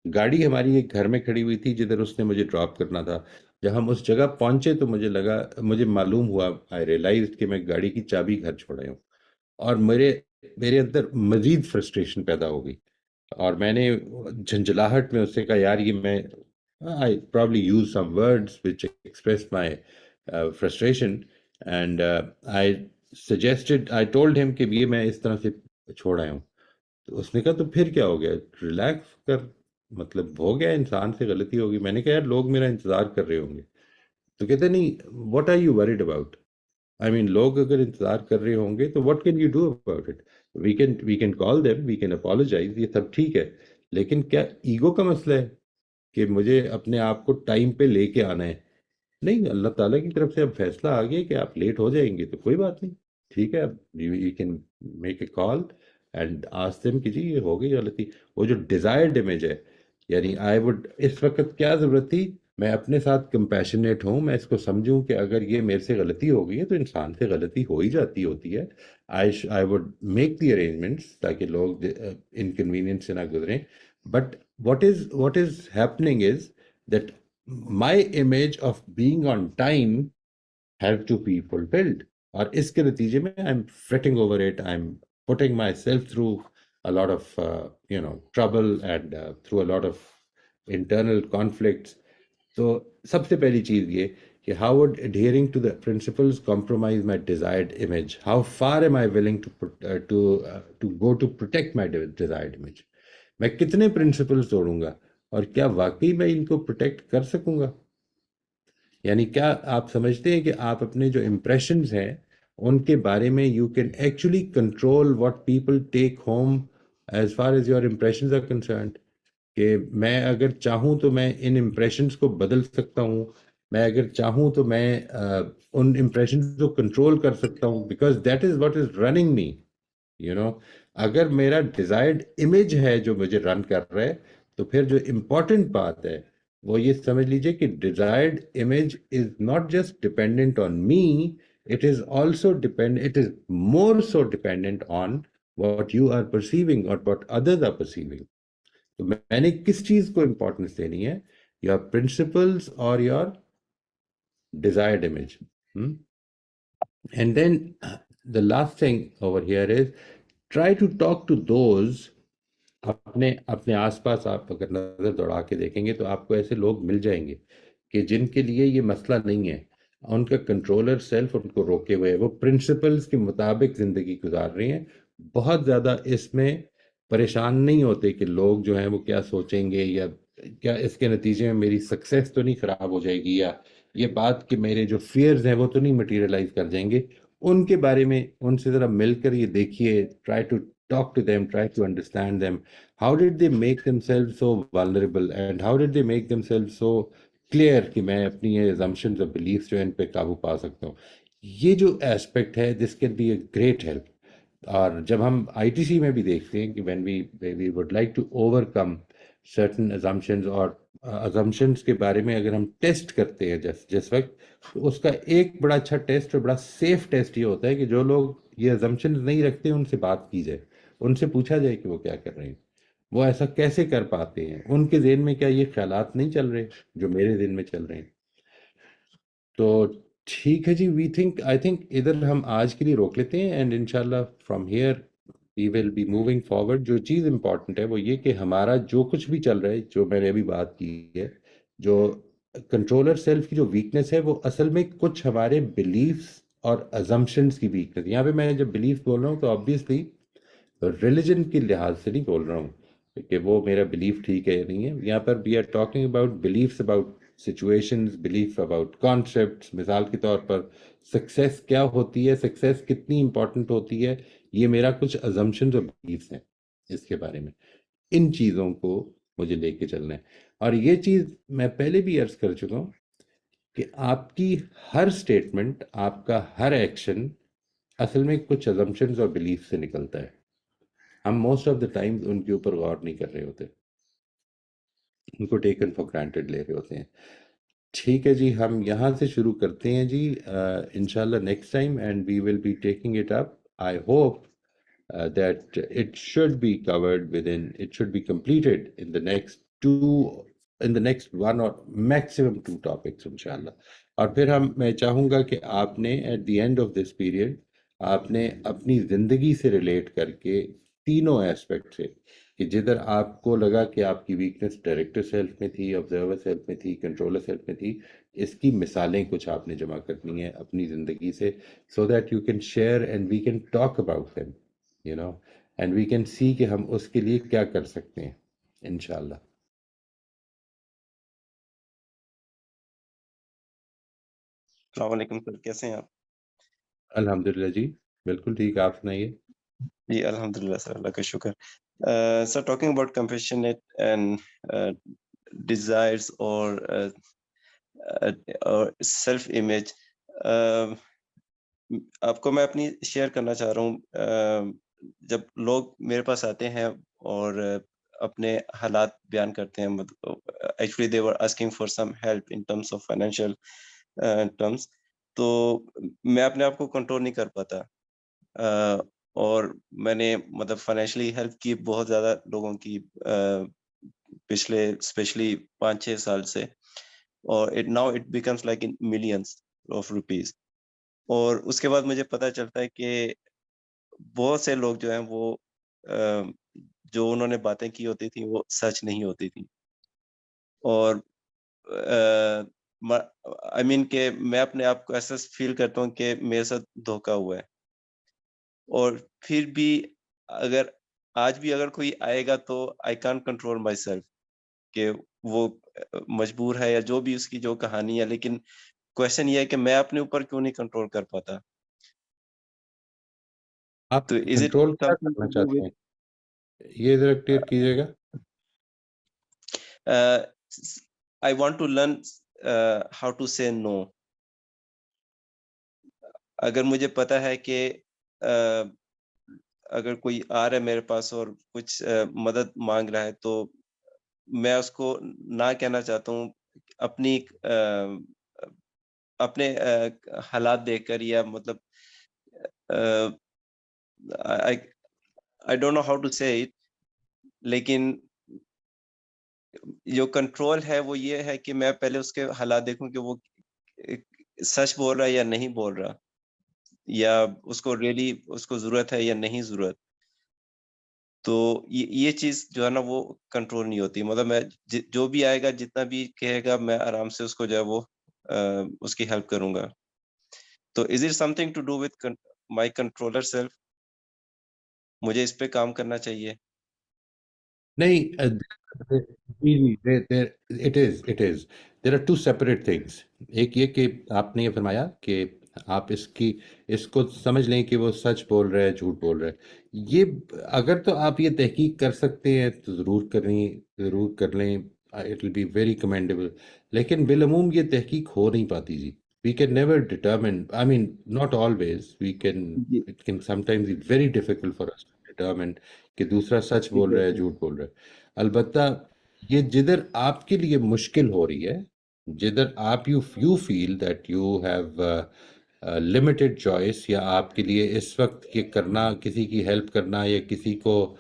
گاڑی ہماری ایک گھر میں کھڑی ہوئی تھی جدھر اس نے مجھے ڈراپ کرنا تھا. جب ہم اس جگہ پہنچے تو مجھے معلوم ہوا، آئی ریئلائزڈ کہ میں گاڑی کی چابی گھر چھوڑا ہوں. اور میرے اندر مزید فرسٹریشن پیدا ہو گئی، اور میں نے جھنجھلاہٹ میں اس سے کہا یار یہ میں I probably used some words which expressed my frustration and I told him کہ یہ میں اس طرح سے چھوڑ آیا ہوں. تو اس نے کہا تو پھر کیا ہو گیا، ریلیکس کر، مطلب ہو گیا، انسان سے غلطی ہوگی. میں نے کہا یار لوگ میرا انتظار کر رہے ہوں گے. تو کہتے ہیں نہیں what are you worried about. I mean لوگ اگر انتظار کر رہے ہوں گے تو what can you do about it. We can call them, we can apologize, یہ سب ٹھیک ہے, لیکن کیا ایگو کا مسئلہ ہے کہ مجھے اپنے آپ کو ٹائم پہ لے کے آنا ہے؟ نہیں, اللہ تعالیٰ کی طرف سے اب فیصلہ آ گیا کہ آپ لیٹ ہو جائیں گے تو کوئی بات نہیں, ٹھیک ہے, اب you can make a call and ask them کہ جی یہ ہو گئی غلطی. وہ جو ڈیزائرڈ امیج ہے, یعنی آئی وڈ, اس وقت کیا ضرورت تھی میں اپنے ساتھ کمپیشنیٹ ہوں, میں اس کو سمجھوں کہ اگر یہ میرے سے غلطی ہو گئی ہے تو انسان سے غلطی ہو ہی جاتی ہوتی ہے. I would make the arrangements تاکہ لوگ انکنوینئنس سے نہ گزریں. But what is happening is that my image of being on time has to be fulfilled. اور اس کے نتیجے میں I'm fretting over it, I'm putting myself through a lot of trouble and through a lot of internal conflicts. تو سب سے پہلی چیز یہ کہ how would adhering to the principles compromise my desired image? How far am I willing to go to protect my desired image? میں کتنے principles توڑوں گا اور کیا واقعی میں ان کو پروٹیکٹ کر سکوں گا؟ یعنی کیا آپ سمجھتے ہیں کہ آپ اپنے جو امپریشنز ہیں ان کے بارے میں you can actually control what people take home as far as your impressions are concerned? کہ میں اگر چاہوں تو میں ان امپریشنز کو بدل سکتا ہوں, میں اگر چاہوں تو میں ان امپریشنز کو کنٹرول کر سکتا ہوں, because that is what is running me. اگر میرا ڈیزائرڈ امیج ہے جو مجھے رن کر رہا ہے, تو پھر جو امپورٹنٹ بات ہے وہ یہ سمجھ لیجئے کہ desired image is not just dependent on me, it is more so dependent on what you are perceiving or what others are perceiving. تو میں نے کس چیز کو امپورٹنس دینی ہے, یور پرنسپلس اور your desired image. And then the last thing over here is try to talk to those, اپنے آس پاس آپ اگر نظر دوڑا کے دیکھیں گے تو آپ کو ایسے لوگ مل جائیں گے کہ جن کے لیے یہ مسئلہ نہیں ہے, ان کا کنٹرولر سیلف ان کو روکے ہوئے, وہ پرنسپلز کے مطابق زندگی گزار رہی ہیں, بہت زیادہ اس میں پریشان نہیں ہوتے کہ لوگ جو ہیں وہ کیا سوچیں گے, یا کیا اس کے نتیجے میں میری سکسیس تو نہیں خراب ہو جائے گی, یا یہ بات کہ میرے جو فیئرز ہیں وہ تو نہیں مٹیریلائز کر جائیں گے. ان کے بارے میں ان سے ذرا مل کر یہ دیکھیے, try to talk to them, try to understand them. How did they make themselves so vulnerable and how did they make themselves so clear کہ میں اپنی یہ assumptions اور beliefs جو ہیں ان پہ قابو پا سکتا ہوں. یہ جو aspect ہے this can be a great help. اور جب ہم ITC میں بھی دیکھتے ہیں کہ when we would like to overcome certain assumptions اور assumptions کے بارے میں اگر ہم ٹیسٹ کرتے ہیں جس وقت, تو اس کا ایک بڑا اچھا ٹیسٹ اور بڑا سیف ٹیسٹ یہ ہوتا ہے کہ جو لوگ یہ assumptions نہیں رکھتے ان سے بات کی جائے, ان سے پوچھا جائے کہ وہ کیا کر رہے ہیں, وہ ایسا کیسے کر پاتے ہیں, ان کے ذہن میں کیا یہ خیالات نہیں چل رہے جو میرے ذہن میں چل رہے ہیں. تو ٹھیک ہے جی, آئی تھنک ادھر ہم آج کے لیے روک لیتے ہیں, اینڈ انشاءاللہ from here we will be moving forward. جو چیز امپورٹنٹ ہے وہ یہ کہ ہمارا جو کچھ بھی چل رہا ہے, جو میں نے ابھی بات کی ہے, جو کنٹرولر سیلف کی جو ویکنس ہے وہ اصل میں کچھ ہمارے بلیفس اور ازمپشنس کی ویکنس. یہاں پہ میں جب بلیف بول رہا ہوں تو آبویسلی ریلیجن کے لحاظ سے نہیں بول رہا ہوں کہ وہ میرا بلیف ٹھیک ہے یا نہیں ہے. یہاں پر we are talking about beliefs about situations, belief about concepts. مثال کے طور پر سکسیس کیا ہوتی ہے, سکسیس کتنی امپورٹنٹ ہوتی ہے, یہ میرا کچھ ازمپشنز اور بلیفس ہیں اس کے بارے میں. ان چیزوں کو مجھے لے کے چلنا ہے. اور یہ چیز میں پہلے بھی عرض کر چکا ہوں کہ آپ کی ہر سٹیٹمنٹ, آپ کا ہر ایکشن اصل میں کچھ ازمپشنز اور بلیف سے نکلتا ہے. ہم موسٹ آف دا ٹائم ان کے اوپر غور نہیں کر رہے ہوتے, ان کو ٹیکن فار گرانٹیڈ لے رہے ہوتے ہیں. ٹھیک ہے جی, ہم یہاں سے شروع کرتے ہیں جی انشاءاللہ next time, and we will be taking it up. I hope that it should be covered within, it should be completed in the next one or maximum two topics inshallah. اور پھر میں چاہوں گا کہ آپ نے at the end of this period آپ نے اپنی زندگی سے ریلیٹ کر کے تینوں ایسپیکٹ سے, کہ جدھر آپ کو لگا کہ آپ کی ویکنس ڈائریکٹر سیلف میں تھی, آبزرور سیلف میں تھی, کنٹرولر سیلف میں تھی, اس کی مثالیں کچھ آپ نے جمع کرنی ہیں اپنی زندگی سے, so that you can share and we can talk about them, and we can see کہ ہم اس کے لیے کیا کر سکتے ہیں انشاءاللہ. السلام علیکم سر، کیسے ہیں آپ؟ الحمدللہ جی، بالکل ٹھیک ہے، آپ سنائیے۔ جی الحمد للہ سر، اللہ کا شکر۔ Sir talking about compassionate and desires اور سیلف امیج، آپ کو میں اپنی شیئر کرنا چاہ رہا ہوں۔ جب لوگ میرے پاس آتے ہیں اور اپنے حالات بیان کرتے ہیں، actually they were asking for some help in terms of financial terms, تو میں اپنے آپ کو کنٹرول نہیں کر پاتا۔ اور میں نے مطلب فائنینشلی ہیلپ کی بہت زیادہ لوگوں کی پچھلے اسپیشلی 5-6 سال سے، اور now it becomes like in millions of rupees. اور اس کے بعد مجھے پتا چلتا ہے کہ بہت سے لوگ جو ہیں وہ جو انہوں نے باتیں کی ہوتی تھیں وہ سچ نہیں ہوتی تھیں، اور آئی مین کہ میں اپنے آپ کو ایسا فیل کرتا ہوں کہ میرے ساتھ دھوکا ہوا ہے۔ اور پھر بھی اگر آج بھی اگر کوئی آئے گا تو I can't control my self کہ وہ مجبور ہے یا جو بھی اس کی جو کہانی ہے، لیکن کوشچن یہ ہے کہ میں اپنے اوپر کیوں نہیں کنٹرول کر پاتا؟ آپ تو از اٹ کنٹرول کیا سم تھنگ کرنا ٹو ڈو چاہتے وتھ ہیں؟ یہ ذرا کلیئر کیجیے گا۔ I want to learn how to say no. اگر مجھے پتا ہے کہ اگر کوئی آ رہا ہے میرے پاس اور کچھ مدد مانگ رہا ہے، تو میں اس کو نہ کہنا چاہتا ہوں، اپنی اپنے حالات دیکھ کر، یا مطلب I don't know how to say it, لیکن جو کنٹرول ہے وہ یہ ہے کہ میں پہلے اس کے حالات دیکھوں کہ وہ سچ بول رہا ہے یا نہیں بول رہا، یا اس کو ریلی اس کو ضرورت ہے یا نہیں ضرورت۔ تو یہ چیز جو ہے نا وہ کنٹرول نہیں ہوتی، مطلب میں جو بھی آئے گا جتنا بھی کہے گا میں آرام سے اس کو جو ہے وہ اس کی ہیلپ کروں گا۔ تو is it something to do with my controller self? مجھے اس پہ کام کرنا چاہیے؟ نہیں، it is there are two separate things. ایک یہ کہ آپ نے یہ فرمایا کہ آپ اس کو سمجھ لیں کہ وہ سچ بول رہا ہے، جھوٹ بول رہا ہے۔ یہ اگر تو آپ یہ تحقیق کر سکتے ہیں تو ضرور کر لیں، it will be very commendable. لیکن بالعموم یہ تحقیق ہو نہیں پاتی جی۔ We can never determine, I mean not always, جی it can sometimes be very difficult for us to determine کہ دوسرا سچ بول رہا ہے، ایگزیکٹلی۔ جھوٹ بول رہا ہے۔ البتہ یہ جدھر آپ کے لیے مشکل ہو رہی ہے، جدھر آپ you feel that you have limited choice, یا آپ کے لیے اس وقت یہ کرنا، کسی کی ہیلپ کرنا یا کسی کو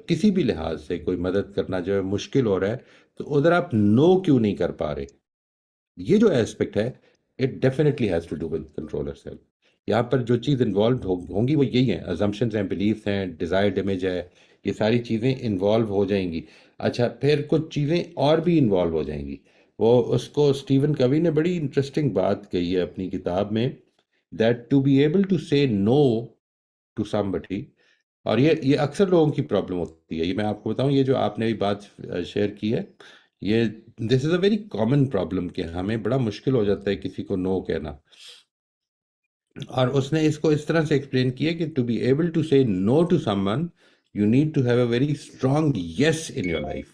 کسی بھی لحاظ سے کوئی مدد کرنا جو ہے مشکل ہو رہا ہے، تو ادھر آپ نو کیوں نہیں کر پا رہے؟ یہ جو ایسپیکٹ ہے، it definitely has to do with controller self. یہاں پر جو چیز انوالوڈ ہوں گی وہ یہی ہیں، ازمپشنز ہیں، بلیفس ہیں، ڈیزائرڈ امیج ہے، یہ ساری چیزیں انوالو ہو جائیں گی۔ اچھا، پھر کچھ چیزیں اور بھی انوالو ہو جائیں گی۔ وہ اس کو اسٹیون کوی نے بڑی انٹرسٹنگ بات کہی ہے اپنی کتاب میں، that to be able to say no to somebody، اور یہ اکثر لوگوں کی پرابلم ہوتی ہے۔ یہ میں آپ کو بتاؤں، یہ جو آپ نے بھی بات شیئر کی ہے، یہ دس is a very common problem کہ ہمیں بڑا مشکل ہو جاتا ہے کسی کو نو کہنا۔ اور اس نے اس کو اس طرح سے ایکسپلین کیا کہ to be able to say no to someone, you need to have a very strong yes in your life.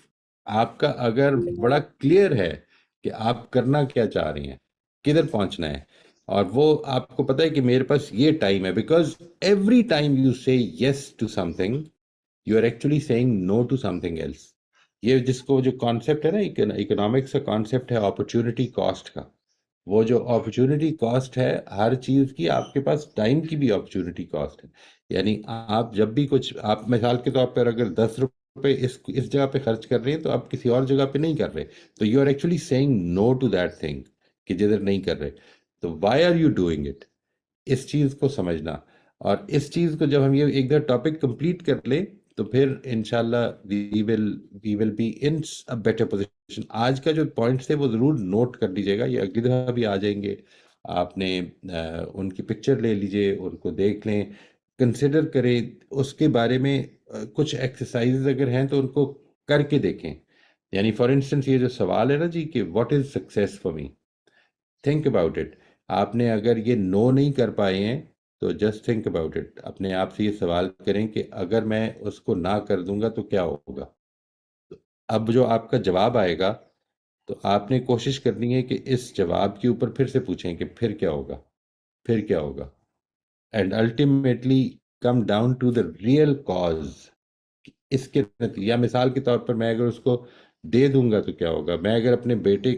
آپ کا اگر بڑا کلیئر ہے کہ آپ کرنا کیا چاہ رہے ہیں، کدھر پہنچنا ہے، اور وہ آپ کو پتہ ہے کہ میرے پاس یہ ٹائم ہے، because every time you say yes to something, you are actually saying no to something else. یہ جس کو جو کانسیپٹ ہے نا، اکنامکس کا کانسیپٹ ہے اپرچونٹی کاسٹ کا، وہ جو اپرچونٹی کاسٹ ہے ہر چیز کی، آپ کے پاس ٹائم کی بھی اپرچونٹی کاسٹ ہے۔ یعنی آپ جب بھی کچھ، آپ مثال کے طور پر اگر 10 روپے اس جگہ پہ خرچ کر رہے ہیں تو آپ کسی اور جگہ پہ نہیں کر رہے، تو you are actually saying no to that thing کہ جدھر نہیں کر رہے۔ تو why are you doing it? اس چیز کو سمجھنا، اور اس چیز کو جب ہم یہ ایک دفعہ ٹاپک کمپلیٹ کر لیں تو پھر انشاءاللہ we will be in better position. آج کا جو پوائنٹس تھے وہ ضرور نوٹ کر لیجیے گا، یہ اگلی دفعہ بھی آ جائیں گے۔ آپ نے ان کی پکچر لے لیجئے، ان کو دیکھ لیں، کنسیڈر کریں اس کے بارے میں۔ کچھ ایکسرسائز اگر ہیں تو ان کو کر کے دیکھیں۔ یعنی فار انسٹنس یہ جو سوال ہے نا جی کہ what is success for me, think about it. آپ نے اگر یہ نو نہیں کر پائے ہیں تو جسٹ تھنک اباؤٹ اٹ. اپنے آپ سے یہ سوال کریں کہ اگر میں اس کو نہ کر دوں گا تو کیا ہوگا. اب جو آپ کا جواب آئے گا تو آپ نے کوشش کرنی ہے کہ اس جواب کے اوپر پھر سے پوچھیں کہ پھر کیا ہوگا، پھر کیا ہوگا. And ultimately come down to the real cause. اس کے یا مثال کے طور پر میں اگر اس کو دے دوں گا تو کیا ہوگا، میں اگر اپنے بیٹے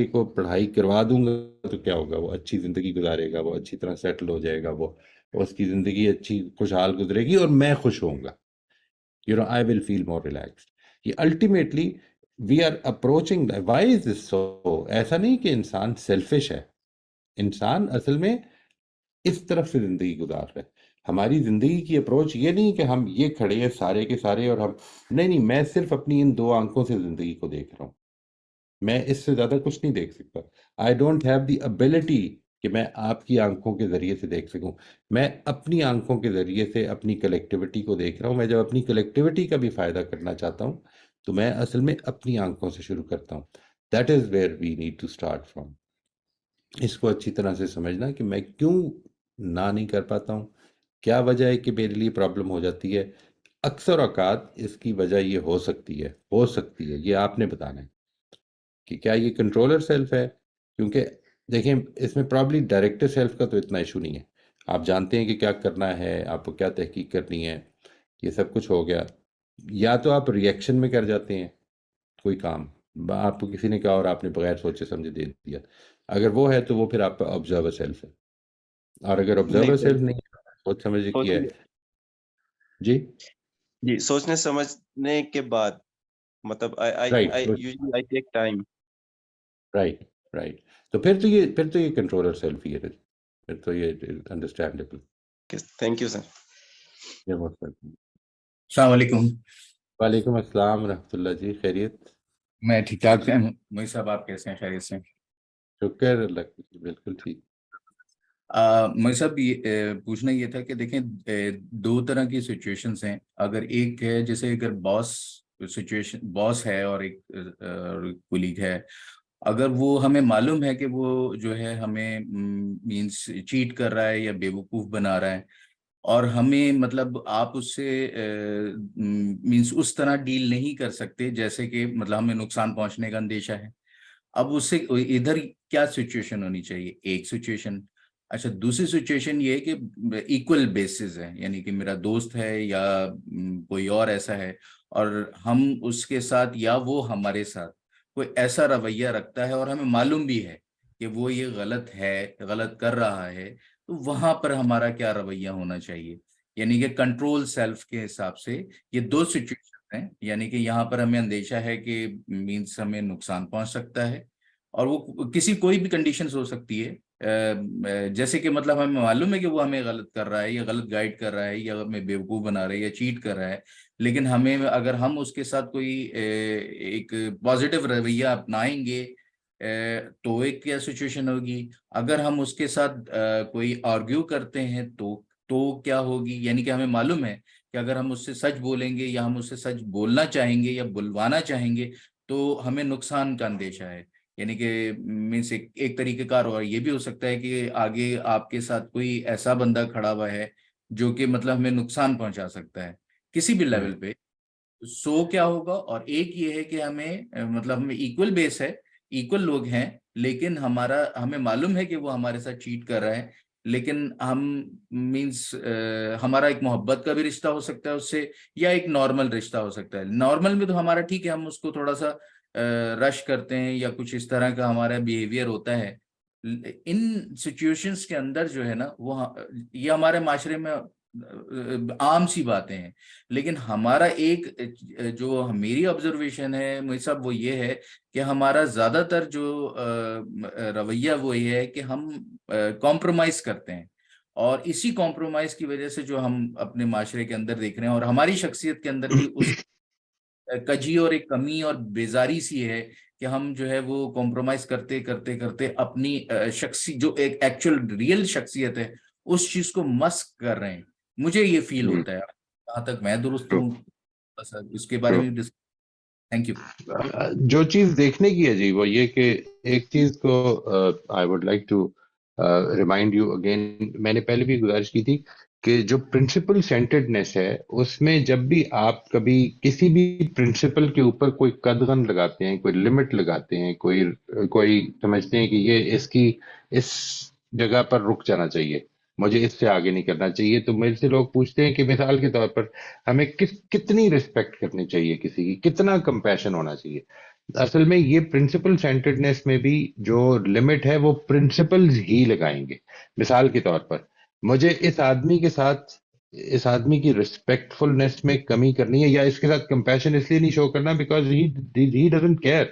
کو پڑھائی کروا دوں گا تو کیا ہوگا، وہ اچھی زندگی گزارے گا، وہ اچھی طرح سیٹل ہو جائے گا، وہ اس کی زندگی اچھی خوشحال گزرے گی اور میں خوش ہوں گا. I will feel more relaxed. یہ ultimately we are approaching that. Why is this so? ایسا نہیں کہ انسان سیلفش ہے، انسان اصل میں اس طرف سے زندگی گزار رہا ہے. ہماری زندگی کی اپروچ یہ نہیں کہ ہم یہ کھڑے ہیں سارے کے سارے اور ہم نہیں، میں صرف اپنی ان 2 آنکھوں سے زندگی کو دیکھ رہا ہوں، میں اس سے زیادہ کچھ نہیں دیکھ سکتا. I don't have the ability کہ میں آپ کی آنکھوں کے ذریعے سے دیکھ سکوں. میں اپنی آنکھوں کے ذریعے سے اپنی کلیکٹیوٹی کو دیکھ رہا ہوں. میں جب اپنی کلیکٹیوٹی کا بھی فائدہ کرنا چاہتا ہوں تو میں اصل میں اپنی آنکھوں سے شروع کرتا ہوں. That is where we need to start from. اس کو اچھی طرح سے سمجھنا کہ میں کیوں نہ نہیں کر پاتا ہوں، کیا وجہ ہے کہ میرے لیے پرابلم ہو جاتی ہے. اکثر اوقات اس کی وجہ یہ ہو سکتی ہے یہ آپ نے بتانا ہے کہ کیا یہ کنٹرولر سیلف ہے. کیونکہ دیکھیں اس میں پرابلی ڈائریکٹر سیلف کا تو اتنا ایشو نہیں ہے، آپ جانتے ہیں کہ کیا کرنا ہے، آپ کو کیا تحقیق کرنی ہے، یہ سب کچھ ہو گیا. یا تو آپ ریئیکشن میں کر جاتے ہیں کوئی کام، آپ کو کسی نے کہا اور آپ نے بغیر سوچے سمجھے دے دیا. اگر وہ ہے تو وہ پھر آپ کا آبزرور سیلف ہے. اور اگر نہیں آبزرور سر، سیلف نہیں ہے، سوچ سمجھ کیا ہے. جی جی سوچنے سمجھنے کے بعد مطلب right I take time. Right right. تو پھر تو یہ کنٹرولر سیلف ہی ہے، پھر تو یہ انڈرسٹینڈیبل. تھینک یو سر. السلام علیکم. وعلیکم السلام ورحمۃ اللہ جی. خیریت؟ میں ٹھیک ٹھاک ہوں. موئی صاحب آپ کیسے ہیں؟ خیریت سے؟ شکر اللہ کا، بالکل ٹھیک. موئی صاحب یہ پوچھنا یہ تھا کہ دیکھیں 2 طرح کی سچویشنز ہیں. اگر ایک ہے جیسے اگر باس ہے اور ایک کولیگ ہے، اگر وہ ہمیں معلوم ہے کہ وہ جو ہے ہمیں مینس چیٹ کر رہا ہے یا بیوقوف بنا رہا ہے، اور ہمیں مطلب آپ اس سے مینس اس طرح ڈیل نہیں کر سکتے جیسے کہ مطلب ہمیں نقصان پہنچنے کا اندیشہ ہے. اب اس سے ادھر کیا سچویشن ہونی چاہیے؟ ایک سچویشن. اچھا دوسری سچویشن یہ ہے کہ ایکول بیسز ہے، یعنی کہ میرا دوست ہے یا کوئی اور ایسا ہے، اور ہم اس کے ساتھ یا وہ ہمارے ساتھ کوئی ایسا رویہ رکھتا ہے اور ہمیں معلوم بھی ہے کہ وہ یہ غلط کر رہا ہے، تو وہاں پر ہمارا کیا رویہ ہونا چاہیے؟ یعنی کہ کنٹرول سیلف کے حساب سے یہ 2 سچویشن ہیں. یعنی کہ یہاں پر ہمیں اندیشہ ہے کہ مینس ہمیں نقصان پہنچ سکتا ہے، اور وہ کوئی بھی کنڈیشنز ہو سکتی ہے، جیسے کہ مطلب ہمیں معلوم ہے کہ وہ ہمیں غلط کر رہا ہے یا غلط گائیڈ کر رہا ہے یا ہمیں بیوقوف بنا رہا ہے یا چیٹ کر رہا ہے، لیکن ہمیں اگر ہم اس کے ساتھ کوئی ایک پازیٹیو رویہ اپنائیں گے تو ایک کیا سچویشن ہوگی. اگر ہم اس کے ساتھ کوئی آرگیو کرتے ہیں تو کیا ہوگی؟ یعنی کہ ہمیں معلوم ہے کہ اگر ہم اس سے سچ بولیں گے یا ہم اس سے سچ بولنا چاہیں گے یا بلوانا چاہیں گے تو ہمیں نقصان کا اندیشہ ہے. یعنی کہ مینس ایک طریقہ کار اور یہ بھی ہو سکتا ہے کہ آگے آپ کے ساتھ کوئی ایسا بندہ کھڑا ہوا ہے جو کہ مطلب ہمیں نقصان پہنچا سکتا ہے کسی بھی لیول پہ. کیا ہوگا؟ اور ایک یہ ہے کہ ہمیں ایکول بیس ہے، ایکول لوگ ہیں، لیکن ہمیں معلوم ہے کہ وہ ہمارے ساتھ چیٹ کر رہا ہے، لیکن ہم مینس ہمارا ایک محبت کا بھی رشتہ ہو سکتا ہے اس سے، یا ایک نارمل رشتہ ہو سکتا ہے. نارمل میں تو ہمارا ٹھیک ہے، ہم اس کو تھوڑا سا رش کرتے ہیں یا کچھ اس طرح کا ہمارا بیہیویئر ہوتا ہے. ان سچویشنز کے اندر جو ہے نا وہ یہ ہمارے معاشرے میں عام سی باتیں ہیں، لیکن ہمارا ایک جو میری آبزرویشن ہے موئی صاحب وہ یہ ہے کہ ہمارا زیادہ تر جو رویہ وہ یہ ہے کہ ہم کمپرومائز کرتے ہیں، اور اسی کمپرومائز کی وجہ سے جو ہم اپنے معاشرے کے اندر دیکھ رہے ہیں اور ہماری شخصیت کے اندر بھی اس کجی اور ایک کمی اور بیزاری سی ہے کہ ہم جو ہے وہ کمپرومائز کرتے کرتے کرتے اپنی جو ایک ایکچوئل ریئل شخصیت ہے اس چیز کو مسک کر رہے ہیں. مجھے یہ فیل ہوتا ہے، جہاں تک میں درست ہوں اس کے بارے میں. Thank you. جو چیز دیکھنے کی ہے جی وہ یہ کہ ایک چیز کو I would like to remind you again, میں نے پہلے بھی گزارش کی تھی کہ جو پرنسپل سینٹرڈنیس ہے اس میں جب بھی آپ کبھی کسی بھی پرنسپل کے اوپر کوئی قدغن لگاتے ہیں، کوئی لمٹ لگاتے ہیں، کوئی سمجھتے ہیں کہ یہ اس جگہ پر رک جانا چاہیے، مجھے اس سے آگے نہیں کرنا چاہیے، تو میرے سے لوگ پوچھتے ہیں کہ مثال کے طور پر ہمیں کتنی رسپیکٹ کرنی چاہیے، کسی کی کتنا کمپیشن ہونا چاہیے۔ اصل میں یہ پرنسپل سینٹرڈنیس میں بھی جو لمٹ ہے وہ پرنسپلز ہی لگائیں گے۔ مثال کے طور پر مجھے اس آدمی کی ریسپیکٹ فلنس میں کمی کرنی ہے، یا اس کے ساتھ کمپیشن اس لیے نہیں شو کرنا بیکاز ہی ڈزنٹ کیئر،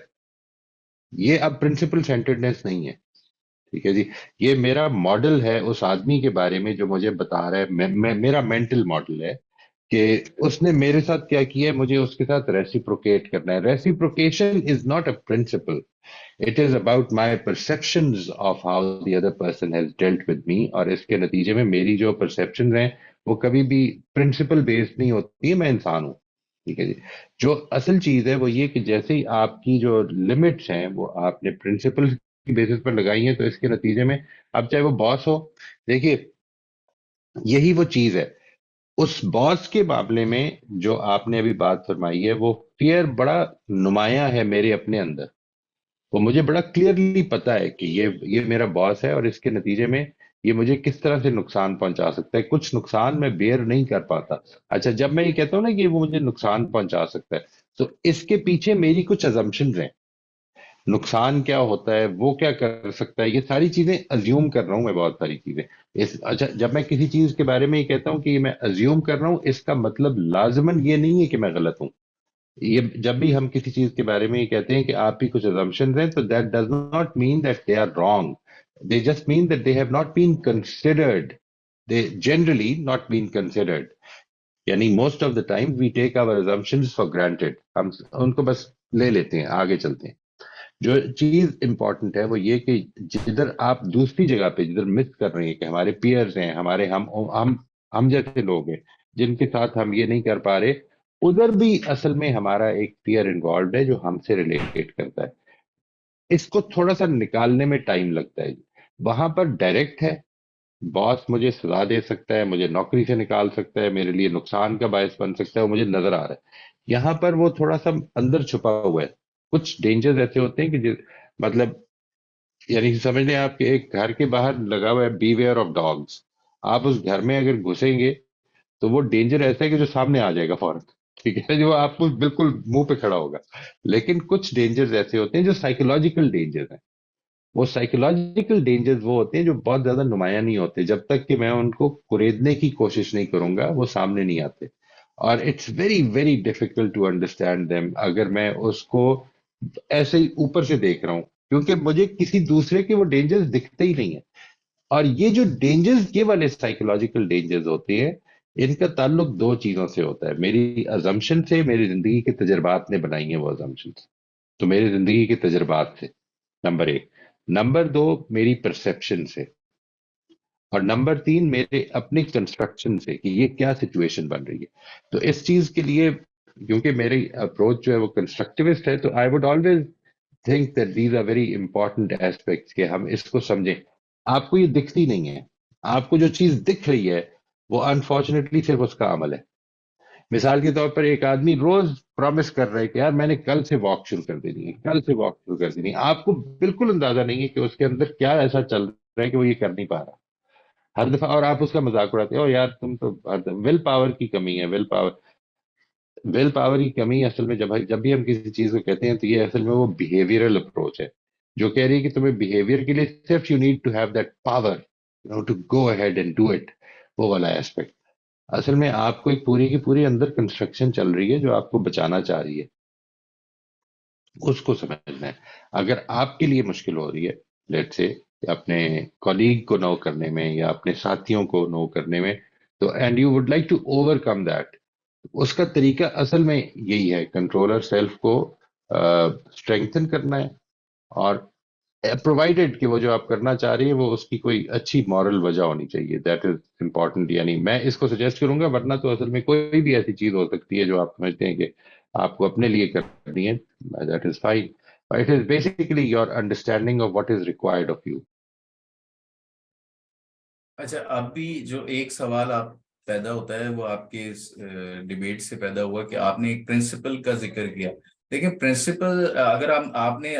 یہ اب پرنسپل سینٹرڈنیس نہیں ہے۔ ٹھیک ہے جی، یہ میرا ماڈل ہے اس آدمی کے بارے میں جو مجھے بتا رہا ہے، میرا مینٹل ماڈل ہے کہ اس نے میرے ساتھ کیا کیا ہے، مجھے اس کے ساتھ ریسیپروکیٹ کرنا ہے۔ Reciprocation is not a principle, it is about my perceptions of how the other person has dealt with me, اور اس کے نتیجے میں میری جو پرسپشنز ہیں وہ کبھی بھی پرنسپل بیسڈ نہیں ہوتی ہے، میں انسان ہوں۔ ٹھیک ہے جی، جو اصل چیز ہے وہ یہ کہ جیسے ہی آپ کی جو لمٹس ہیں وہ آپ نے پرنسپل کی بیسس پر لگائی ہیں، تو اس کے نتیجے میں اب چاہے وہ باس ہو، دیکھیے یہی وہ چیز ہے اس باس کے معاملے میں جو آپ نے ابھی بات فرمائی ہے، وہ فیئر بڑا نمایاں ہے میرے اپنے اندر، وہ مجھے بڑا کلیئرلی پتا ہے کہ یہ میرا باس ہے اور اس کے نتیجے میں یہ مجھے کس طرح سے نقصان پہنچا سکتا ہے، کچھ نقصان میں بیئر نہیں کر پاتا۔ اچھا، جب میں یہ کہتا ہوں نا کہ وہ مجھے نقصان پہنچا سکتا ہے، تو اس کے پیچھے میری کچھ ازمپشنز ہیں، نقصان کیا ہوتا ہے، وہ کیا کر سکتا ہے، یہ ساری چیزیں ازیوم کر رہا ہوں میں، بہت ساری چیزیں اچھا جب میں کسی چیز کے بارے میں یہ کہتا ہوں کہ یہ میں ازیوم کر رہا ہوں، اس کا مطلب لازماً یہ نہیں ہے کہ میں غلط ہوں۔ یہ جب بھی ہم کسی چیز کے بارے میں یہ کہتے ہیں کہ آپ کی کچھ assumptions ہیں، تو that does not mean that they are wrong. They just mean that they have not been considered. They generally not been considered. یعنی most of the time we take our assumptions for granted. ہم ان کو بس لے لیتے ہیں، آگے چلتے ہیں۔ جو چیز امپورٹنٹ ہے وہ یہ کہ جدھر آپ دوسری جگہ پہ جدھر مس کر رہے ہیں کہ ہمارے پیئرز ہیں، ہمارے ہم جیسے لوگ ہیں جن کے ساتھ ہم یہ نہیں کر پا رہے، ادھر بھی اصل میں ہمارا ایک پیئر انوالوڈ ہے جو ہم سے ریلیٹ کرتا ہے۔ اس کو تھوڑا سا نکالنے میں ٹائم لگتا ہے، وہاں پر ڈائریکٹ ہے، باس مجھے سزا دے سکتا ہے، مجھے نوکری سے نکال سکتا ہے، میرے لیے نقصان کا باعث بن سکتا ہے، وہ مجھے نظر آ رہا ہے۔ یہاں پر وہ تھوڑا سا اندر چھپا ہوا ہے، کچھ ڈینجرز ایسے ہوتے ہیں کہ مطلب یعنی سمجھ لیں آپ کہ ایک گھر کے باہر لگا ہوا ہے بی ویئر آف ڈاگس، آپ اس گھر میں اگر گھسیں گے تو وہ ڈینجر ایسا ہے کہ جو سامنے آ جائے گا فوراً، ٹھیک ہے، جو آپ کو بالکل منہ پہ کھڑا ہوگا۔ لیکن کچھ ڈینجرز ایسے ہوتے ہیں جو سائیکولوجیکل ڈینجرز ہیں، وہ سائیکولوجیکل ڈینجرز وہ ہوتے ہیں جو بہت زیادہ نمایاں نہیں ہوتے، جب تک کہ میں ان کو کریدنے کی کوشش نہیں کروں گا وہ سامنے نہیں آتے، اور it's very very difficult to understand them اگر میں اس کو ایسے ہی اوپر سے دیکھ رہا ہوں، کیونکہ مجھے کسی دوسرے کے وہ ڈینجرز دکھتے ہی نہیں ہیں۔ اور یہ جو ڈینجرز یہ والے سائیکولوجیکل ڈینجرز ہوتے ہیں، ان کا تعلق دو چیزوں سے ہوتا ہے، میری ازمپشن سے، میری زندگی کے تجربات نے بنائی ہیں وہ ازمپشنز، تو میری زندگی کے تجربات سے، نمبر ایک۔ نمبر دو، میری پرسپشن سے، اور نمبر تین، میرے اپنے کنسٹرکشن سے کہ یہ کیا سچویشن بن رہی ہے۔ تو اس چیز کے لیے کیونکہ میری اپروچ جو ہے وہ کنسٹرکٹیوسٹ ہے، تو I would always think that these are very important aspects کہ ہم اس کو سمجھیں۔ آپ کو یہ دکھتی نہیں ہے، آپ کو جو چیز دکھ رہی ہے وہ انفارچونیٹلی صرف اس کا عمل ہے۔ مثال کے طور پر ایک آدمی روز پرومس کر رہا ہے کہ یار میں نے کل سے واک شروع کر دینی ہے، کل سے واک شروع کر دینی ہے، آپ کو بالکل اندازہ نہیں ہے کہ اس کے اندر کیا ایسا چل رہا ہے کہ وہ یہ کر نہیں پا رہا ہر دفعہ، اور آپ اس کا مذاق اڑاتے ہو یار تم تو ول پاور کی کمی ہے، ول پاور کی کمی اصل میں جب بھی ہم کسی چیز کو کہتے ہیں تو یہ اصل میں وہ بیہیویئرل اپروچ ہے جو کہہ رہی ہے کہ تمہیں بیہیویئر کے لیے صرف you need to have that power to go ahead and do it, وہ والا ایسپیکٹ۔ اصل میں آپ کو ایک پوری کی پوری اندر کنسٹرکشن چل رہی ہے جو آپ کو بچانا چاہ رہی ہے، اس کو سمجھنا ہے۔ اگر آپ کے لیے مشکل ہو رہی ہے لیٹ سے اپنے کولیگ کو نو کرنے میں یا اپنے ساتھیوں کو نو کرنے میں، تو and you would like to overcome that, اس کا طریقہ اصل میں یہی ہے، کنٹرولر سیلف کو اسٹرینگتھن کرنا ہے، اور پرووائڈیڈ کہ وہ جو آپ کرنا چاہ رہی ہے وہ اس کی کوئی اچھی مورل وجہ ہونی چاہیے، دیٹ از امپورٹنٹ۔ یعنی میں اس کو سجیسٹ کروں گا، ورنہ تو اصل میں کوئی بھی ایسی چیز ہو سکتی ہے جو آپ سمجھتے ہیں کہ آپ کو اپنے لیے کرنی ہے، that is fine, it is basically your understanding of what is required of you. اچھا، اب بھی جو ایک سوال آپ پیدا ہوتا ہے وہ آپ کے اس ڈیبیٹ سے پیدا ہوا کہ آپ نے ایک پرنسپل کا ذکر کیا. دیکھیں پرنسپل، اگر آپ نے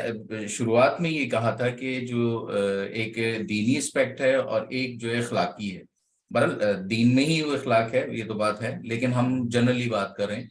شروعات میں یہ کہا تھا کہ جو ایک دینی اسپیکٹ ہے اور ایک جو اخلاقی ہے. بہرحال دین میں ہی وہ اخلاق ہے، یہ تو بات ہے، لیکن ہم جنرلی بات کر رہے ہیں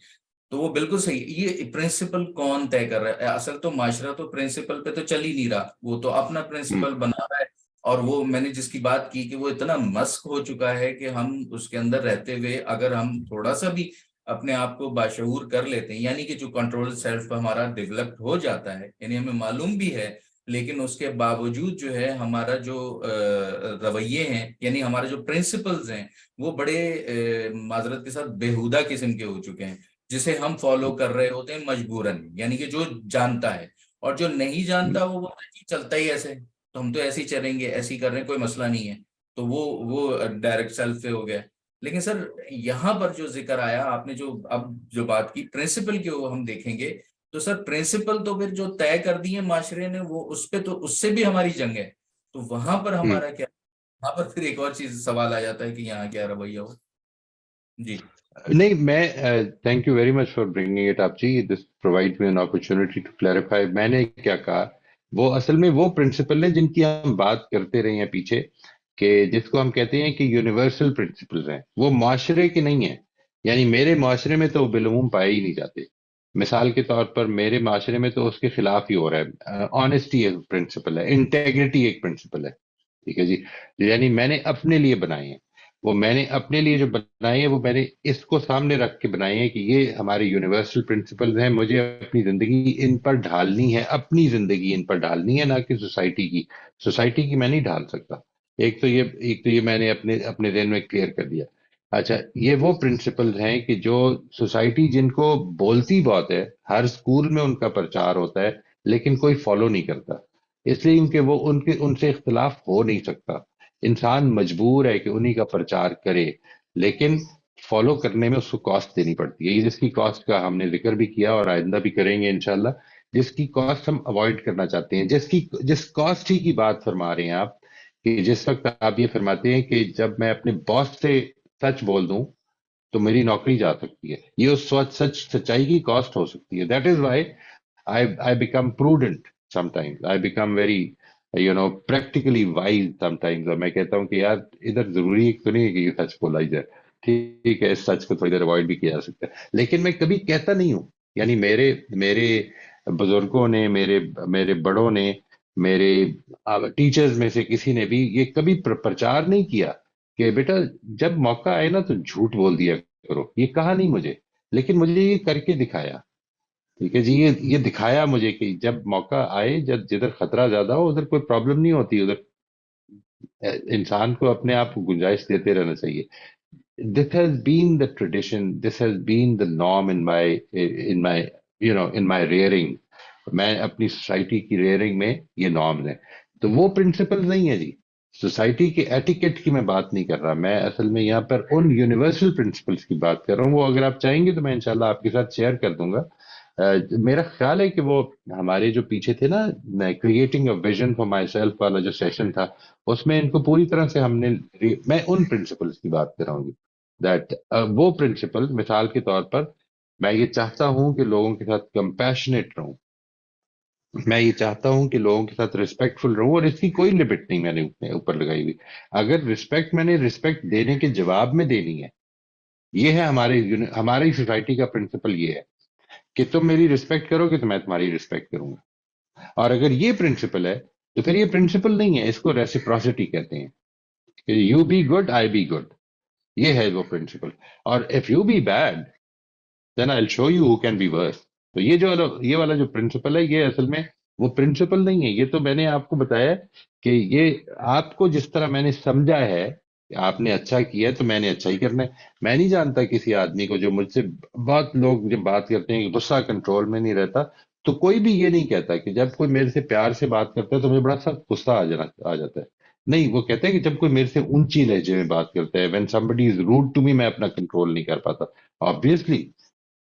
تو وہ بالکل صحیح. یہ پرنسپل کون طے کر رہا ہے؟ اصل تو معاشرہ تو پرنسپل پہ تو چل ہی نہیں رہا، وہ تو اپنا پرنسپل بنا رہا ہے. اور وہ میں نے جس کی بات کی کہ وہ اتنا مسک ہو چکا ہے کہ ہم اس کے اندر رہتے ہوئے اگر ہم تھوڑا سا بھی اپنے آپ کو باشعور کر لیتے ہیں، یعنی کہ جو کنٹرول سیلف ہمارا ڈیولپڈ ہو جاتا ہے، یعنی ہمیں معلوم بھی ہے، لیکن اس کے باوجود جو ہے ہمارا جو رویے ہیں، یعنی ہمارے جو پرنسپلز ہیں، وہ بڑے معذرت کے ساتھ بیہودہ قسم کے ہو چکے ہیں، جسے ہم فالو کر رہے ہوتے ہیں مجبوراً. یعنی کہ جو جانتا ہے، اور جو نہیں جانتا وہ بولتا ہے کہ چلتا ہی ایسے، تو ہم تو ایسے ہی چلیں گے، ایسے ہی کر رہے ہیں، کوئی مسئلہ نہیں ہے. تو وہ ڈائریکٹ سیلف پہ ہو گیا. لیکن سر یہاں پر جو ذکر آیا آپ نے، جو بات کی پرنسپل کی، وہ ہم دیکھیں گے تو سر پرنسپل تو پھر جو طے کر دیے معاشرے نے، وہ اس پہ تو اس سے بھی ہماری جنگ ہے. تو وہاں پر ہمارا کیا؟ وہاں پر پھر ایک اور چیز سوال آ جاتا ہے کہ یہاں کیا رویہ ہو. جی نہیں، میں thank you very much for bringing it up جی. This provide me an opportunity to clarify. میں نے کیا کہا، وہ اصل میں وہ پرنسپل ہیں جن کی ہم بات کرتے رہے ہیں پیچھے، کہ جس کو ہم کہتے ہیں کہ یونیورسل پرنسپلز ہیں. وہ معاشرے کے نہیں ہیں، یعنی میرے معاشرے میں تو بالعموم پائے ہی نہیں جاتے. مثال کے طور پر میرے معاشرے میں تو اس کے خلاف ہی ہو رہا ہے. آنےسٹی ایک پرنسپل ہے، انٹیگریٹی ایک پرنسپل ہے. ٹھیک ہے جی. یعنی میں نے اپنے لیے بنائے ہیں، وہ میں نے اپنے لیے جو بنائے ہیں وہ میں نے اس کو سامنے رکھ کے بنائے ہیں کہ یہ ہمارے یونیورسل پرنسپلز ہیں. مجھے اپنی زندگی ان پر ڈھالنی ہے، اپنی زندگی ان پر ڈھالنی ہے، نہ کہ سوسائٹی کی. سوسائٹی کی میں نہیں ڈھال سکتا. ایک تو یہ میں نے اپنے ذہن میں کلیئر کر دیا. اچھا، یہ وہ پرنسپلز ہیں کہ جو سوسائٹی جن کو بولتی بہت ہے، ہر سکول میں ان کا پرچار ہوتا ہے، لیکن کوئی فالو نہیں کرتا. اس لیے کہ وہ ان سے اختلاف ہو نہیں سکتا. انسان مجبور ہے کہ انہی کا پرچار کرے، لیکن فالو کرنے میں اس کو کاسٹ دینی پڑتی ہے. یہ جس کی کاسٹ کا ہم نے ذکر بھی کیا اور آئندہ بھی کریں گے انشاءاللہ. جس کی کاسٹ ہم اوائڈ کرنا چاہتے ہیں، جس کاسٹ ہی کی بات فرما رہے ہیں آپ، کہ جس وقت آپ یہ فرماتے ہیں کہ جب میں اپنے باس سے سچ بول دوں تو میری نوکری جا سکتی ہے. یہ اس وقت سچائی کی کاسٹ ہو سکتی ہے. That is why I become prudent sometimes. I become very, practically wise sometimes. اور میں کہتا ہوں کہ یار ادھر ضروری تو نہیں ہے کہ یہ سچ بولا ہی جائے. ٹھیک ہے، اس سچ کو تھوڑی دیر اوائڈ بھی کیا جا سکتا ہے، لیکن میں کبھی کہتا نہیں ہوں. یعنی میرے بزرگوں نے، میرے بڑوں نے، میرے ٹیچرز میں سے کسی نے بھی یہ کبھی پرچار نہیں کیا کہ بیٹا جب موقع آئے نا تو جھوٹ بول دیا کرو. یہ کہا نہیں مجھے، لیکن مجھے یہ کر کے دکھایا. ٹھیک ہے جی. یہ دکھایا مجھے کہ جب موقع آئے، جدھر خطرہ زیادہ ہو ادھر کوئی پرابلم نہیں ہوتی، ادھر انسان کو اپنے آپ کو گنجائش دیتے رہنا چاہیے. This has been the tradition, this has been the norm in my rearing. میں اپنی سوسائٹی کی ریئرنگ میں یہ نارمز ہیں. تو وہ پرنسپل نہیں ہے جی. سوسائٹی کے ایٹیکیٹ کی میں بات نہیں کر رہا، میں اصل میں یہاں پر ان یونیورسل پرنسپلس کی بات کر رہا ہوں. وہ اگر آپ چاہیں گے تو میں انشاءاللہ آپ کے ساتھ شیئر کر دوں گا. میرا خیال ہے کہ وہ ہمارے جو پیچھے تھے نا، creating a vision for my self والا جو سیشن تھا، اس میں ان کو پوری طرح سے ہم نے، میں ان پرنسپلس کی بات کر رہا ہوں. دیٹ وہ پرنسپل، مثال کے طور پر میں یہ چاہتا ہوں کہ لوگوں کے ساتھ کمپیشنیٹ رہوں، میں یہ چاہتا ہوں کہ لوگوں کے ساتھ ریسپیکٹفل رہوں، اور اس کی کوئی لمٹ نہیں میں نے اوپر لگائی ہوئی. اگر رسپیکٹ میں نے رسپیکٹ دینے کے جواب میں دینی ہے، یہ ہے ہماری سوسائٹی کا پرنسپل. یہ ہے کہ تم میری رسپیکٹ کرو گے تو میں تمہاری رسپیکٹ کروں گا. اور اگر یہ پرنسپل ہے تو پھر یہ پرنسپل نہیں ہے، اس کو ریسیپروسٹی کہتے ہیں کہ you be good I be good. یہ ہے وہ پرنسپل. اور if you be bad then I will show you how can be worse. تو یہ والا جو پرنسپل ہے، یہ اصل میں وہ پرنسپل نہیں ہے. یہ تو میں نے آپ کو بتایا کہ یہ آپ کو جس طرح میں نے سمجھا ہے کہ آپ نے اچھا کیا ہے تو میں نے اچھا ہی کرنا ہے. میں نہیں جانتا کسی آدمی کو جو مجھ سے، بہت لوگ جب بات کرتے ہیں کہ غصہ کنٹرول میں نہیں رہتا، تو کوئی بھی یہ نہیں کہتا کہ جب کوئی میرے سے پیار سے بات کرتا ہے تو مجھے بڑا سخت غصہ آ جاتا ہے. نہیں، وہ کہتے ہیں کہ جب کوئی میرے سے اونچی لہجے میں بات کرتا ہے، when somebody is rude to me، میں اپنا کنٹرول نہیں کر پاتا. obviously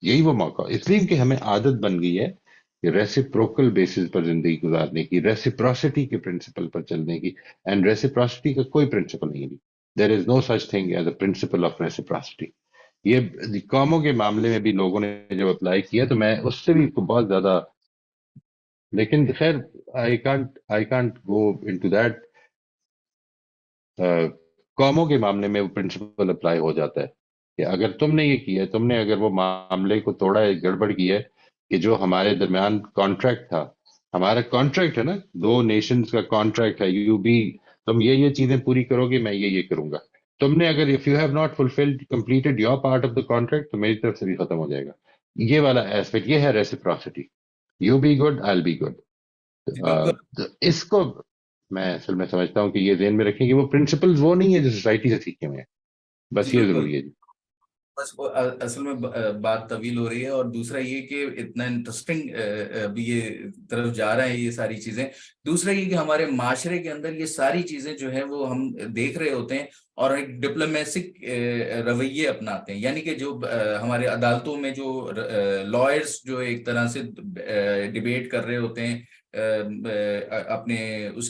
یہی وہ موقع، اس لیے کہ ہمیں عادت بن گئی ہے کہ ریسیپروکل بیسس پر زندگی گزارنے کی، ریسیپروسٹی کے پرنسپل پر چلنے کی. اینڈ ریسیپروسٹی کا کوئی پرنسپل نہیں ہے. there is no such thing as a principle of reciprocity. یہ قوموں کے معاملے میں بھی لوگوں نے جب اپلائی کیا تو میں اس سے بھی بہت زیادہ، لیکن خیر I can't go into that. قوموں کے معاملے میں وہ پرنسپل اپلائی ہو جاتا ہے کہ اگر تم نے یہ کیا ہے، تم نے اگر وہ معاملے کو توڑا ہے، گڑبڑ کی ہے، کہ جو ہمارے درمیان کانٹریکٹ تھا، ہمارا کانٹریکٹ ہے نا، 2 نیشنز کا کانٹریکٹ ہے، تم یہ چیزیں پوری کرو گے، میں یہ کروں گا. تم نے اگر if you have not fulfilled completed your part of the contract تو میری طرف سے بھی ختم ہو جائے گا. یہ والا ایسپیکٹ، یہ ہے reciprocity. You be good, I'll be good. تو اس کو میں اصل میں سمجھتا ہوں کہ یہ ذہن میں رکھیں کہ وہ پرنسپلز وہ نہیں ہے جو سوسائٹی سے سیکھے ہوئے ہیں. بس یہ ضروری ہے جی. بس اصل میں بات طویل ہو رہی ہے، اور دوسرا یہ کہ اتنا انٹرسٹنگ ابھی یہ طرف جا رہا ہے یہ ساری چیزیں. دوسرا یہ کہ ہمارے معاشرے کے اندر یہ ساری چیزیں جو ہیں وہ ہم دیکھ رہے ہوتے ہیں اور ایک ڈپلومیسک رویے اپناتے ہیں. یعنی کہ جو ہمارے عدالتوں میں جو لائرز جو ایک طرح سے ڈیبیٹ کر رہے ہوتے ہیں اپنے اس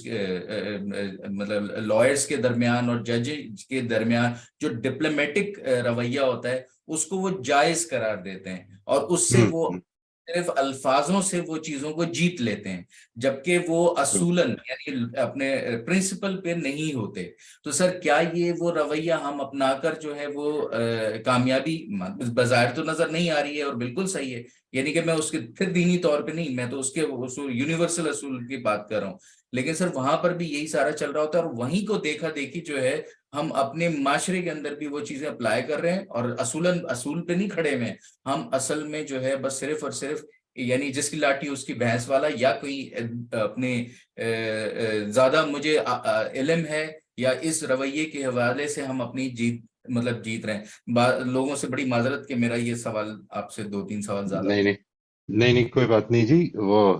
مطلب لائرز کے درمیان اور جج کے درمیان، جو ڈپلومیٹک رویہ ہوتا ہے اس کو وہ جائز قرار دیتے ہیں، اور اس سے وہ صرف الفاظوں سے وہ چیزوں کو جیت لیتے ہیں، جبکہ وہ اصولاً یعنی اپنے پرنسپل پہ نہیں ہوتے. تو سر کیا یہ وہ رویہ ہم اپنا کر جو ہے وہ کامیابی بظاہر تو نظر نہیں آ رہی ہے اور بالکل صحیح ہے، یعنی کہ میں اس کے پھر دینی طور پہ نہیں، میں تو اس کے اصول یونیورسل اصول کی بات کر رہا ہوں، لیکن سر وہاں پر بھی یہی سارا چل رہا ہوتا ہے، اور وہیں کو دیکھا دیکھی جو ہے ہم اپنے معاشرے کے اندر بھی وہ چیزیں اپلائی کر رہے ہیں، اور اصولاً اصول پہ نہیں کھڑے ہوئے ہیں ہم. اصل میں جو ہے بس صرف اور صرف یعنی جس کی لاٹھی اس کی بھینس والا، یا کوئی اپنے زیادہ مجھے علم ہے یا اس رویے کے حوالے سے ہم اپنی جیت رہے ہیں. لوگوں سے بڑی معذرت کہ میرا یہ سوال آپ سے 2-3 سوال زیادہ نہیں کوئی بات نہیں جی. وہ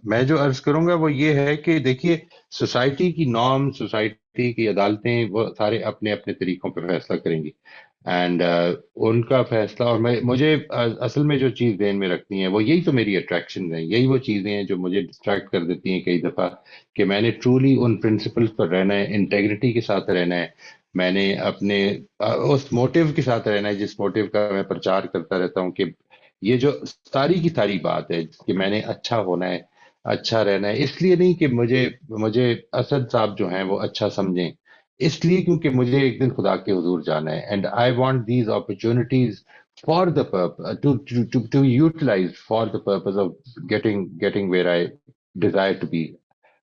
میں جو عرض کروں گا وہ یہ ہے کہ دیکھیے، سوسائٹی کی نارم، سوسائٹی کی عدالتیں وہ سارے اپنے اپنے طریقوں پہ فیصلہ کریں گی، اینڈ ان کا فیصلہ، اور مجھے اصل میں جو چیز ذہن میں رکھنی ہے وہ یہی تو میری اٹریکشن ہیں، یہی وہ چیزیں ہیں جو مجھے ڈسٹریکٹ کر دیتی ہیں کئی دفعہ، کہ میں نے ٹرولی ان پرنسپلز پر رہنا ہے، انٹیگریٹی کے ساتھ رہنا ہے، میں نے اپنے اس موٹیو کے ساتھ رہنا ہے جس موٹیو کا میں پرچار کرتا رہتا ہوں، کہ یہ جو ساری کی ساری بات ہے کہ میں نے اچھا ہونا ہے، اچھا رہنا ہے. اس لیے نہیں کہ مجھے اسد صاحب جو ہیں وہ اچھا سمجھیں، اس لیے کیونکہ مجھے ایک دن خدا کے حضور جانا ہے. And I want these opportunities for the purpose to utilize for the purpose of getting where I desire to be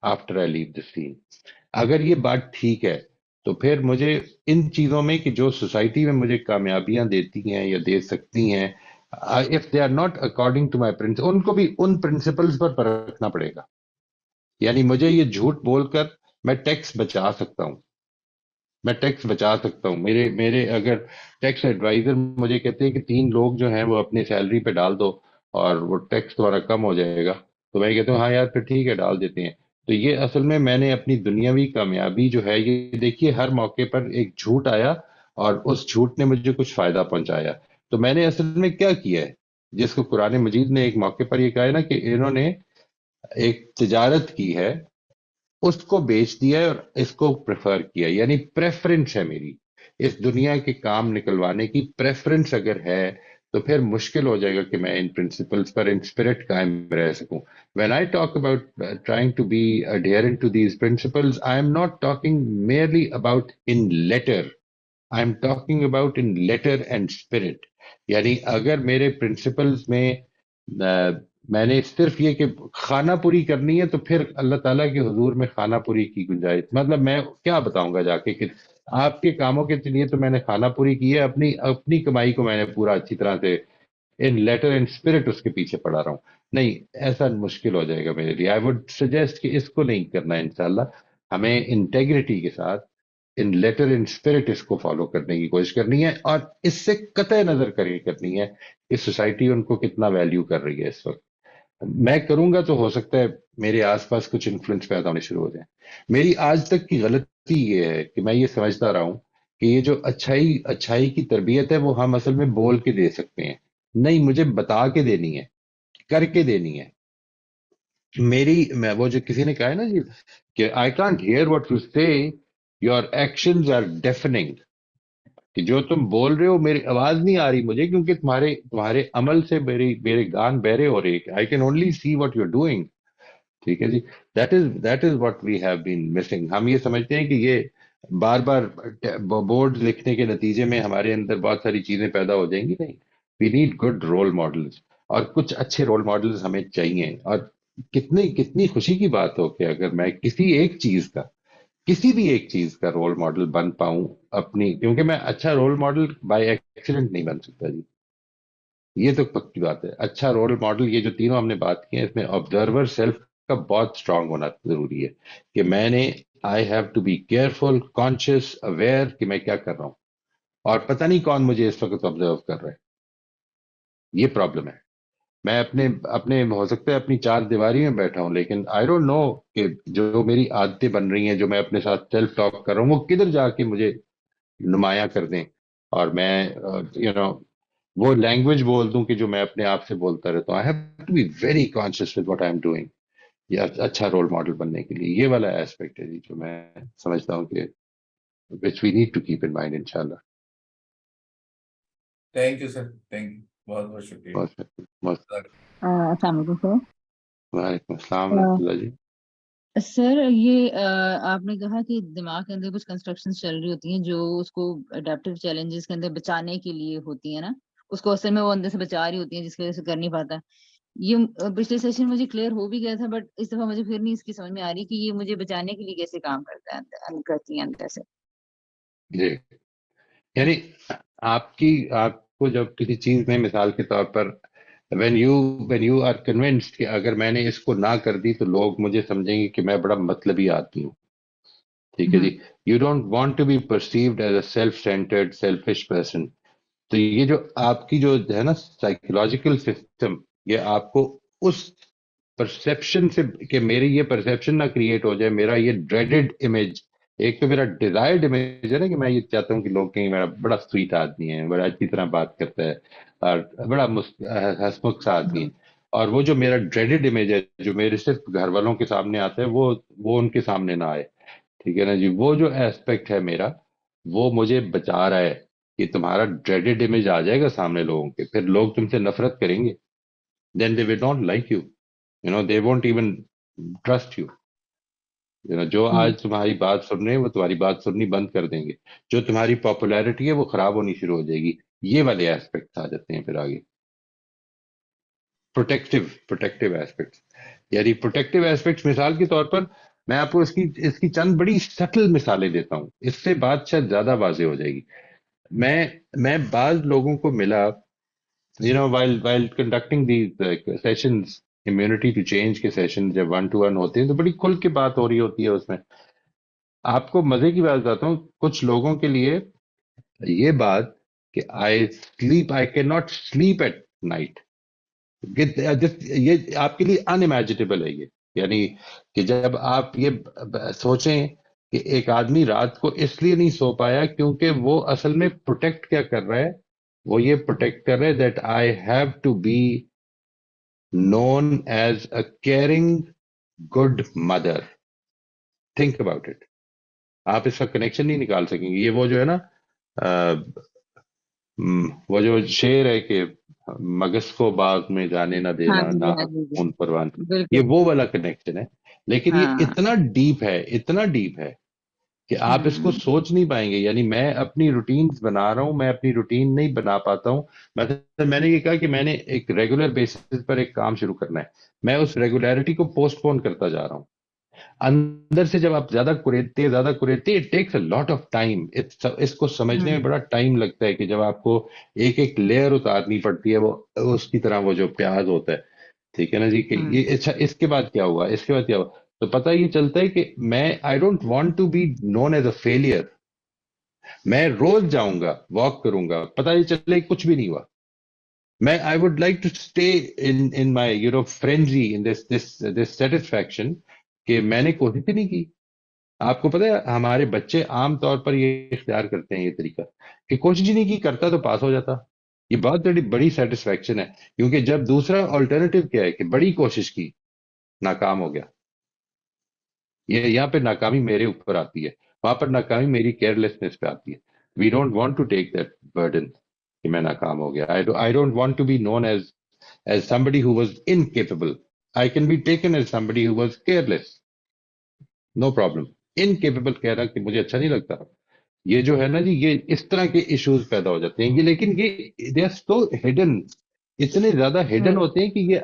after I leave this scene. اگر یہ بات ٹھیک ہے تو پھر مجھے ان چیزوں میں کہ جو سوسائٹی میں مجھے کامیابیاں دیتی ہیں یا دے سکتی ہیں، if they are not according to my principles، ان کو بھی ان پرنسپلز پر پرکھنا پڑے گا. یعنی مجھے یہ جھوٹ بول کر میں ٹیکس بچا سکتا ہوں، میرے اگر ٹیکس ایڈوائزر مجھے کہتے ہیں کہ 3 لوگ جو ہیں وہ اپنی سیلری پہ ڈال دو اور وہ ٹیکس تمہارا کم ہو جائے گا، تو میں کہتا ہوں ہاں یار پھر ٹھیک ہے ڈال دیتے ہیں. تو یہ اصل میں نے اپنی دنیاوی کامیابی جو ہے، یہ دیکھیے ہر موقع پر ایک جھوٹ آیا اور اس جھوٹ نے مجھے کچھ فائدہ پہنچایا. تو میں نے اصل میں کیا کیا ہے، جس کو قرآن مجید نے ایک موقع پر یہ کہا ہے نا کہ انہوں نے ایک تجارت کی ہے، اس کو بیچ دیا ہے اور اس کو پریفر کیا، یعنی پریفرنس ہے میری اس دنیا کے کام نکلوانے کی. پریفرنس اگر ہے تو پھر مشکل ہو جائے گا کہ میں ان پرنسپلز پر ان اسپرٹ قائم رہ سکوں. When I talk about trying to be adherent to these principles, I am not talking merely about in letter. I am talking about in letter and spirit. یعنی اگر میرے پرنسپلز میں میں نے صرف یہ کہ خانہ پوری کرنی ہے تو پھر اللہ تعالیٰ کے حضور میں خانہ پوری کی گنجائش، مطلب میں کیا بتاؤں گا جا کے کہ آپ کے کاموں کے لیے تو میں نے خانہ پوری کی ہے، اپنی کمائی کو میں نے پورا اچھی طرح سے ان لیٹر اینڈ اسپرٹ اس کے پیچھے پڑا رہا ہوں. نہیں، ایسا مشکل ہو جائے گا میرے لیے. آئی وڈ سجیسٹ کہ اس کو نہیں کرنا ہے. انشاءاللہ ہمیں انٹیگریٹی کے ساتھ ان لیٹر اینڈ اسپرٹ اس کو فالو کرنے کی کوشش کرنی ہے، اور اس سے قطع نظر کرنی ہے کہ سوسائٹی ان کو کتنا ویلیو کر رہی ہے. اس وقت میں کروں گا تو ہو سکتا ہے میرے آس پاس کچھ انفلوئنس پیدا ہونے شروع ہو جائیں. میری آج تک کی غلطی یہ ہے کہ میں یہ سمجھتا رہا ہوں کہ یہ جو اچھائی کی تربیت ہے وہ ہم اصل میں بول کے دے سکتے ہیں. نہیں، مجھے بتا کے دینی ہے، کر کے دینی ہے. وہ جو کسی نے کہا ہے نا جی کہ I can't hear what you say, your actions are defining, کہ جو تم بول رہے ہو میری آواز نہیں آ رہی مجھے، کیونکہ تمہارے عمل سے میرے کان بہرے ہو رہے، I can only see what you are doing. ٹھیک ہے جی. That is what we have been missing. ہم یہ سمجھتے ہیں کہ یہ بار بار بورڈ لکھنے کے نتیجے میں ہمارے اندر بہت ساری چیزیں پیدا ہو جائیں گی. نہیں، we need good role models, اور کچھ اچھے رول ماڈلز ہمیں چاہیے. اور کتنی خوشی کی بات ہو کہ اگر میں کسی بھی ایک چیز کا رول ماڈل بن پاؤں اپنی، کیونکہ میں اچھا رول ماڈل بائی ایکسیڈنٹ نہیں بن سکتا جی، یہ تو پکی بات ہے. اچھا رول ماڈل، یہ جو تینوں ہم نے بات کی ہیں، اس میں آبزرور سیلف کا بہت اسٹرانگ ہونا ضروری ہے، کہ میں نے I have to be careful, conscious, aware کہ میں کیا کر رہا ہوں، اور پتہ نہیں کون مجھے اس وقت آبزرو کر رہا ہے. یہ پرابلم ہے. میں اپنے ہو سکتا ہے اپنی چار دیواری میں بیٹھا ہوں، لیکن آئی ڈونٹ نو کہ جو میری عادتیں بن رہی ہیں، جو میں اپنے ساتھ سیلف ٹاک کر رہا ہوں، وہ کدھر جا کے مجھے نمایاں کر دیں، اور میں وہ لینگویج بول دوں کہ جو میں اپنے آپ سے بولتا رہتا ہوں. I have to be very conscious with what I am doing, یہ اچھا رول ماڈل بننے کے لیے یہ والا ایسپیکٹ ہے جی، جو میں سمجھتا ہوں کہ which we need to keep in mind انشاءاللہ. Thank you sir, thank you, بہت بہت شکریہ. السلام علیکم سر. وعلیکم السلام ورحمۃ اللہ جی. سر یہ آپ نے کہا کہ دماغ کے اندر کچھ کنسٹرکشن چل رہی ہوتی ہیں جو اس کو اڈیپٹیو چیلنجز کے اندر بچانے کے لیے ہوتی ہیں نا، اس کو اصل میں وہ اندر سے بچا رہی ہوتی ہیں، جس کی وجہ سے کر نہیں پاتا. یہ پچھلے سیشن مجھے کلیئر ہو بھی گیا تھا، بٹ اس دفعہ مجھے پھر نہیں اس کی سمجھ میں آ رہی کہ یہ مجھے بچانے کے لیے کیسے کام کرتا ہے، کرتی ہیں اندر سے. جی، یعنی آپ کو جب کسی چیز میں، مثال کے طور پر when you are convinced کہ اگر میں نے اس کو نہ کر دی تو لوگ مجھے سمجھیں گے کہ میں بڑا مطلبی آدمی ہوں. ٹھیک ہے جی. You don't want to be perceived as a self centered selfish person. تو یہ جو آپ کی جو ہے نا سائیکولوجیکل سسٹم، یہ آپ کو اس پرسیپشن سے، کہ میری یہ پرسیپشن نہ کریٹ ہو جائے، میرا یہ ڈریڈڈ امیج، ایک تو میرا ڈیزائرڈ امیج ہے نا کہ میں یہ چاہتا ہوں کہ لوگ کہیں میرا بڑا سویٹ آدمی ہے، بڑا اچھی طرح بات کرتا ہے، اور بڑا ہنسمکھ سا آدمی ہے. اور وہ جو میرا ڈریڈڈ امیج ہے، جو میرے صرف گھر والوں کے سامنے آتا ہے، وہ ان کے سامنے نہ آئے. ٹھیک ہے نا جی. وہ جو ایسپیکٹ ہے میرا، وہ مجھے بچا رہا ہے کہ تمہارا ڈریڈڈ امیج آ جائے گا سامنے لوگوں کے، پھر لوگ تم سے نفرت کریں گے. Then they will not like you, they won't even trust you. جو آج تمہاری بات سن رہے ہیں وہ تمہاری بات سننی بند کر دیں گے. جو تمہاری پاپولیرٹی ہے وہ خراب ہونی شروع ہو جائے گی. یہ والے ایسپیکٹس آ جاتے ہیں پھر آگے. پروٹیکٹیو ایسپیکٹس، یعنی پروٹیکٹیو ایسپیکٹس، مثال کے طور پر میں آپ کو اس کی چند بڑی سٹل مثالیں دیتا ہوں، اس سے بات شاید زیادہ واضح ہو جائے گی. میں بعض لوگوں کو ملا، while conducting these sessions، immunity to change کے سیشن جب 1-to-1 ہوتے ہیں تو بڑی کھل کے بات ہو رہی ہوتی ہے اس میں. آپ کو مزے کی بات بتاتا ہوں، کچھ لوگوں کے لیے یہ بات کہ I cannot sleep at night، یہ آپ کے لیے unimaginable ہے. یہ یعنی کہ جب آپ یہ سوچیں کہ ایک آدمی رات کو اس لیے نہیں سو پایا کیونکہ وہ اصل میں پروٹیکٹ کیا کر رہا ہے، وہ یہ پروٹیکٹ کر رہے that I have to be known as a caring good mother. Think about it. آپ اس کا کنیکشن نہیں نکال سکیں گے. یہ وہ جو ہے نا وہ جو شعر ہے کہ مگس کو باغ میں جانے نہ دینا، نہ ان پروان، یہ وہ والا کنیکشن ہے. لیکن یہ اتنا ڈیپ ہے کہ آپ اس کو سوچ نہیں پائیں گے. یعنی میں اپنی روٹینز بنا رہا ہوں، میں اپنی روٹین نہیں بنا پاتا ہوں. میں نے یہ کہا کہ میں نے ایک ریگولر بیسس پر ایک کام شروع کرنا ہے، میں اس ریگولیرٹی کو پوسٹ پون کرتا جا رہا ہوں. اندر سے جب آپ زیادہ کوریدتے it takes a lot of time. اس کو سمجھنے میں بڑا ٹائم لگتا ہے کہ جب آپ کو ایک ایک لیئر اتارنی پڑتی ہے، وہ اس کی طرح وہ جو پیاز ہوتا ہے. ٹھیک ہے نا جی. کہ یہ اچھا اس کے بعد کیا ہوا، اس کے بعد کیا ہوا، تو پتہ یہ چلتا ہے کہ میں I don't want to be known as a failure. میں روز جاؤں گا، واک کروں گا، پتہ یہ چلے کچھ بھی نہیں ہوا. میں I would like to stay in my frenzy, in this satisfaction کہ میں نے کوشش ہی نہیں کی. آپ کو پتہ ہے ہمارے بچے عام طور پر یہ اختیار کرتے ہیں یہ طریقہ کہ کوشش ہی نہیں کی، کرتا تو پاس ہو جاتا. یہ بہت بڑی سیٹسفیکشن ہے، کیونکہ جب دوسرا آلٹرنیٹو کیا ہے کہ بڑی کوشش کی، ناکام ہو گیا. یہ یہاں پہ ناکامی میرے اوپر آتی ہے. وہاں پر ناکامی میری کیئرلیسنس پہ آتی ہے. We don't want to take that burden کہ میں ناکام ہو گیا. I don't want to be known as somebody who was incapable. I can be taken as somebody who was careless. No problem. Incapable کہنا کہ مجھے اچھا نہیں لگتا. یہ جو ہے نا جی یہ اس طرح کے ایشوز پیدا ہو جاتے ہیں. یہ لیکن یہ دے آر سو ہڈن, اتنے زیادہ ہڈن ہوتے ہیں کہ یہ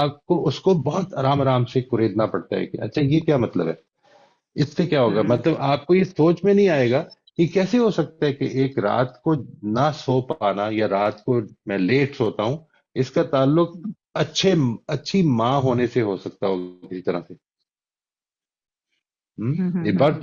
آپ کو اس کو بہت آرام سے کریدنا پڑتا ہے کہ اچھا یہ کیا مطلب ہے, اس سے کیا ہوگا. مطلب آپ کو یہ سوچ میں نہیں آئے گا کہ کیسے ہو سکتا ہے کہ ایک رات کو نہ سو پانا یا رات کو میں لیٹ سوتا ہوں, اس کا تعلق اچھی ماں ہونے سے ہو سکتا ہو کسی طرح سے. یہ بات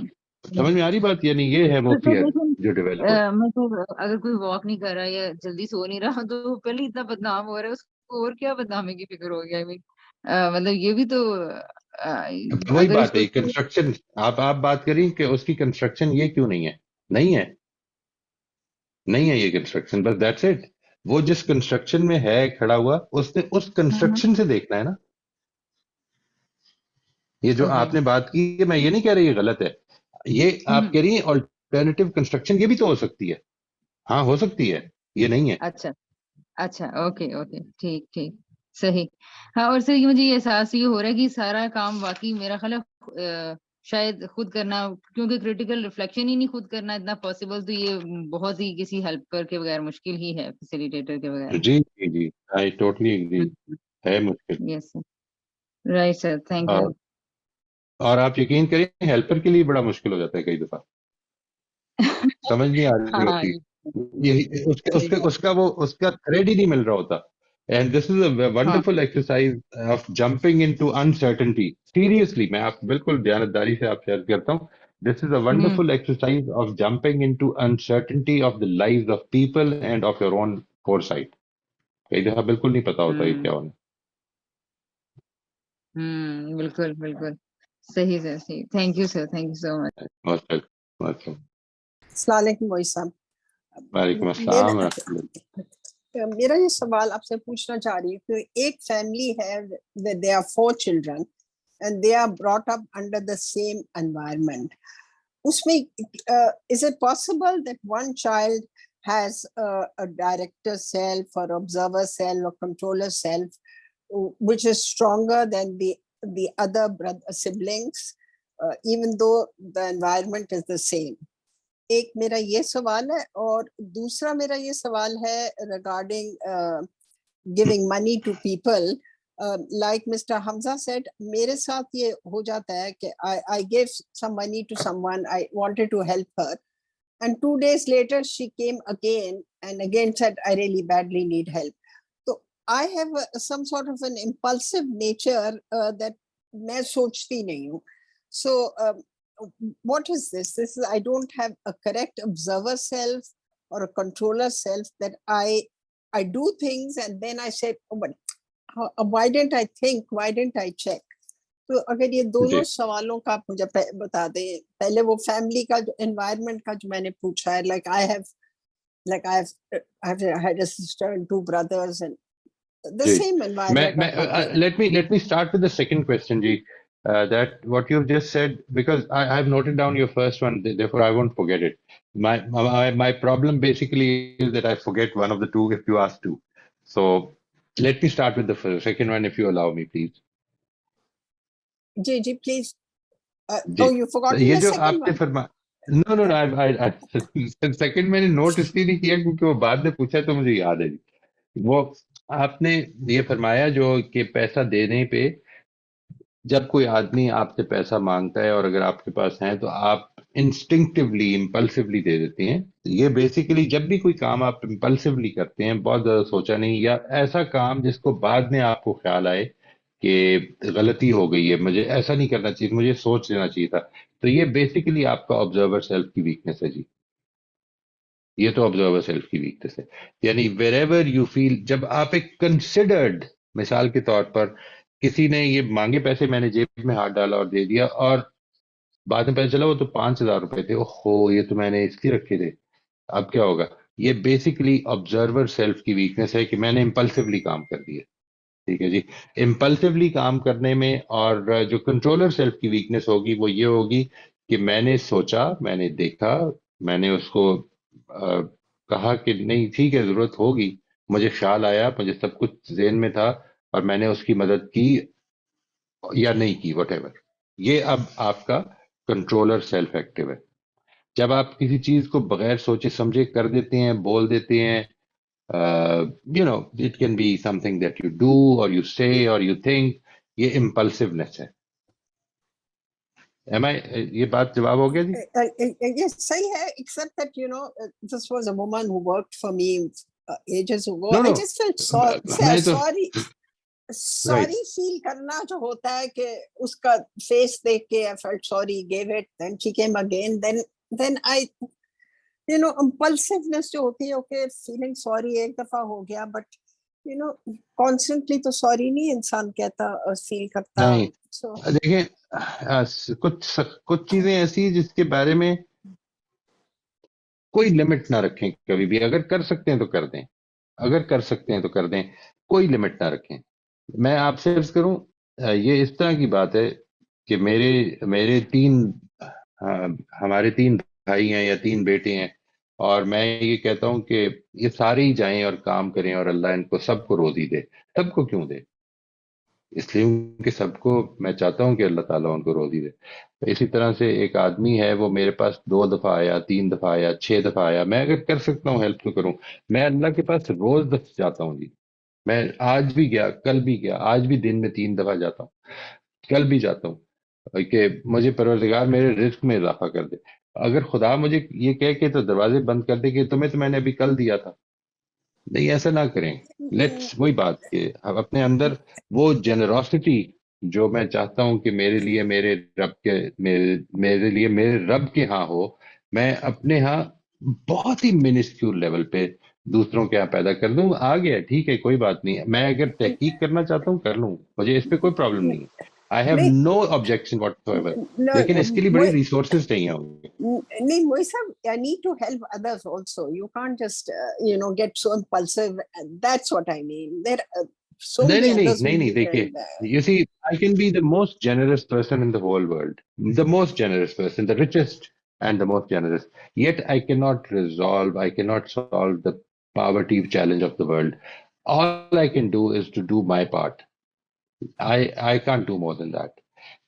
سمجھ میں آ رہی بات, یعنی یہ ہے وہ فیئر جو ڈیولپ ہو. مطلب اگر کوئی واک نہیں کر رہا یا جلدی سو نہیں رہا تو پہلے اتنا بدنام ہو رہا ہے, اس کو اور کیا بدنامی کی فکر ہو گیا. مطلب یہ بھی تو وہی اگر اس بات کو ہے کنسٹرکشن, آپ بات کریں کہ اس کی کنسٹرکشن یہ کیوں نہیں ہے. نہیں ہے یہ کنسٹرکشن, بس دیٹس اٹ. وہ جس کنسٹرکشن میں ہے کھڑا ہوا اس نے اس کنسٹرکشن سے دیکھنا ہے نا. یہ جو آپ نے بات کی ہے, میں یہ نہیں کہہ رہی یہ غلط ہے, یہ آپ کہہ رہی ہیں آلٹرنیٹیو کنسٹرکشن یہ بھی تو ہو سکتی ہے. ہاں ہو سکتی ہے, یہ نہیں ہے. اچھا اوکے ٹھیک صحیح. ہاں اور سر مجھے یہ احساس یہ ہو رہا ہے کہ سارا کام واقعی میرا خیال ہے شاید خود کرنا, کیونکہ کریٹیکل ریفلیکشن ہی نہیں خود کرنا اتنا پاسبل, تو یہ بہت ہی کسی ہیلپر کے بغیر مشکل ہی ہے, فیسیلیٹیٹر کے بغیر. جی آئی ٹوٹلی ایگری, ہے مشکل. یس سر, رائٹ سر, تھینک یو. اور آپ یقین کریں ہیلپر کے لیے بڑا مشکل ہو جاتا ہے کئی دفعہ, سمجھ نہیں آ رہی ہوتی. اس کا تھریڈ ہی نہیں مل رہا ہوتا. And this is a wonderful exercise of jumping into uncertainty. Seriously میں آپ بالکل دیانتداری سے آپ شیئر کرتا ہوں. This is a wonderful exercise of jumping into uncertainty of the lives of people and of your own foresight. کئی دفعہ بالکل نہیں پتا ہوتا یہ کیا ہونا. بالکل صحیح سر, صحیح. Thank you sir, thank you so much. السلام علیکم موئز صاحب. وعلیکم السلام ورحمۃ اللہ. میرا یہ سوال آپ سے پوچھنا چاہ رہی ہوں کہ ایک فیملی ہے, there are 4 children and they are brought up under the same environment. اس میں is it possible that one child has a director self or observer self or controller self which is stronger than the other siblings even though the environment is the same? ایک میرا یہ سوال ہے, اور دوسرا میرا یہ سوال ہے regarding giving money to people. Like mister Hamza said, میرے ساتھ یہ ہو جاتا ہے کہ I gave some money to someone, I wanted to help her, and 2 days later she came again and again said I really badly need help. So I have some sort of an impulsive nature that میں سوچتی نہیں ہوں. So what is this? This is, I don't have a correct observer self or a controller self that I do things and then I say, oh, but why didn't I think? Why didn't I check? تو اگر یہ دونوں سوالوں کا آپ مجھے بتا دیں. پہلے وہ فیملی کا جو انوائرمنٹ کا جو میں نے پوچھا ہے, like I have had a sister and 2 brothers and the same environment. Let me start with the second question, Ji. That what you've just said, because I've noted down your first one, therefore I won't forget it. My problem basically is that I forget one of the two if you ask to. So let me start with the second one if you allow me, please. Ji, please. Oh, you forgot the second one? No, second میں نے note اس لیے نہیں کیا کیونکہ وہ بعد میں پوچھا تو مجھے یاد ہے. وہ آپ نے یہ فرمایا جو کہ پیسہ دینے پہ جب کوئی آدمی آپ سے پیسہ مانگتا ہے اور اگر آپ کے پاس ہیں تو آپ انسٹنکٹیولی امپلسیولی دے دیتے ہیں. یہ بیسیکلی جب بھی کوئی کام آپ امپلسیولی کرتے ہیں, بہت زیادہ سوچا نہیں, یا ایسا کام جس کو بعد میں آپ کو خیال آئے کہ غلطی ہو گئی ہے, مجھے ایسا نہیں کرنا چاہیے, مجھے سوچ لینا چاہیے تھا, تو یہ بیسیکلی آپ کا آبزرور سیلف کی ویکنیس ہے. جی یہ تو آبزرور سیلف کی ویکنیس ہے. یعنی ویر ایور یو فیل, جب آپ ایک کنسیڈرڈ, مثال کے طور پر کسی نے یہ مانگے پیسے, میں نے جیب میں ہاتھ ڈالا اور دے دیا, اور بعد میں پتہ چلا وہ تو 5,000 روپے تھے, اوہو یہ تو میں نے اس لیے رکھے تھے, اب کیا ہوگا. یہ بیسیکلی آبزرور سیلف کی ویکنیس ہے کہ میں نے امپلسیولی کام کر دیا. ٹھیک ہے جی, امپلسیولی کام کرنے میں. اور جو کنٹرولر سیلف کی ویکنیس ہوگی وہ یہ ہوگی کہ میں نے سوچا, میں نے دیکھا, میں نے اس کو کہا کہ نہیں ٹھیک ہے ضرورت ہوگی, مجھے خیال آیا, مجھے سب کچھ ذہن میں تھا اور میں نے اس کی مدد کی یا نہیں کی, وٹ ایور. یہ اب آپ کا کنٹرولر سیلف ایکٹیو ہے. جب آپ کسی چیز کو بغیر سوچے سمجھے کر دیتے ہیں, بول دیتے ہیں, it can be something that you do or you say or you think, یہ impulsiveness ہے. یہ بات جواب ہو گیا جی؟ Yes, صحیح ہے, except that, this was a woman who worked for me ages ago. No, I no. just felt میں تو sorry feel کرنا جو ہوتا ہے کہ اس کا فیس دیکھ کے I felt sorry, gave it, then she came again, then I, impulsiveness جو ہوتی ہے, okay, feeling sorry ایک دفعہ ہو گیا, but constantly تو sorry نہیں انسان کہتا اور فیل کرتا. نہیں, دیکھیں کچھ چیزیں ایسی جس کے بارے میں کوئی لمٹ نہ رکھیں کبھی بھی. اگر کر سکتے ہیں تو کر دیں, اگر کر سکتے ہیں تو کر دیں, کوئی لمٹ نہ رکھیں. میں آپ سے عرض کروں, یہ اس طرح کی بات ہے کہ میرے ہمارے 3 بھائی ہیں یا 3 بیٹے ہیں, اور میں یہ کہتا ہوں کہ یہ سارے ہی جائیں اور کام کریں اور اللہ ان کو سب کو روزی دے. سب کو کیوں دے؟ اس لیے کہ سب کو میں چاہتا ہوں کہ اللہ تعالیٰ ان کو روزی دے. اسی طرح سے ایک آدمی ہے, وہ میرے پاس 2 دفعہ آیا, 3 دفعہ آیا, 6 دفعہ آیا. میں اگر کر سکتا ہوں ہیلپ تو کروں. میں اللہ کے پاس روز جاتا ہوں جی. میں آج بھی گیا, کل بھی گیا, آج بھی دن میں 3 دفعہ جاتا ہوں, کل بھی جاتا ہوں کہ مجھے پروردگار میرے رزق میں اضافہ کر دے. اگر خدا مجھے یہ کہہ کے تو دروازے بند کر دے کہ تمہیں تو میں نے ابھی کل دیا تھا, نہیں, ایسا نہ کریں. لیٹس, وہی بات کہ اپنے اندر وہ جنروسٹی جو میں چاہتا ہوں کہ میرے لیے میرے رب کے ہاں ہو, میں اپنے ہاں بہت ہی منسکیول لیول پہ دوسروں کے یہاں پیدا کر دوں. آ گیا ٹھیک ہے, کوئی بات نہیں. میں اگر تحقیق کرنا چاہتا ہوں کر لوں, مجھے اس پہ کوئی پرابلم نہیں ہے. I have no objection what ever, لیکن اس کے لیے بڑی ریسورسز چاہیے ہوں گے. نہیں, Moisey صاحب, I need to help others also. You can't just get so impulsive. That's what I mean. There are so many others. نہیں, دیکھیے, you see, I can be the most generous person in the whole world, the most generous person, the richest and the most generous. Yet I cannot solve the poverty challenge of the world. All I can do is to do my part. I can't do more than that.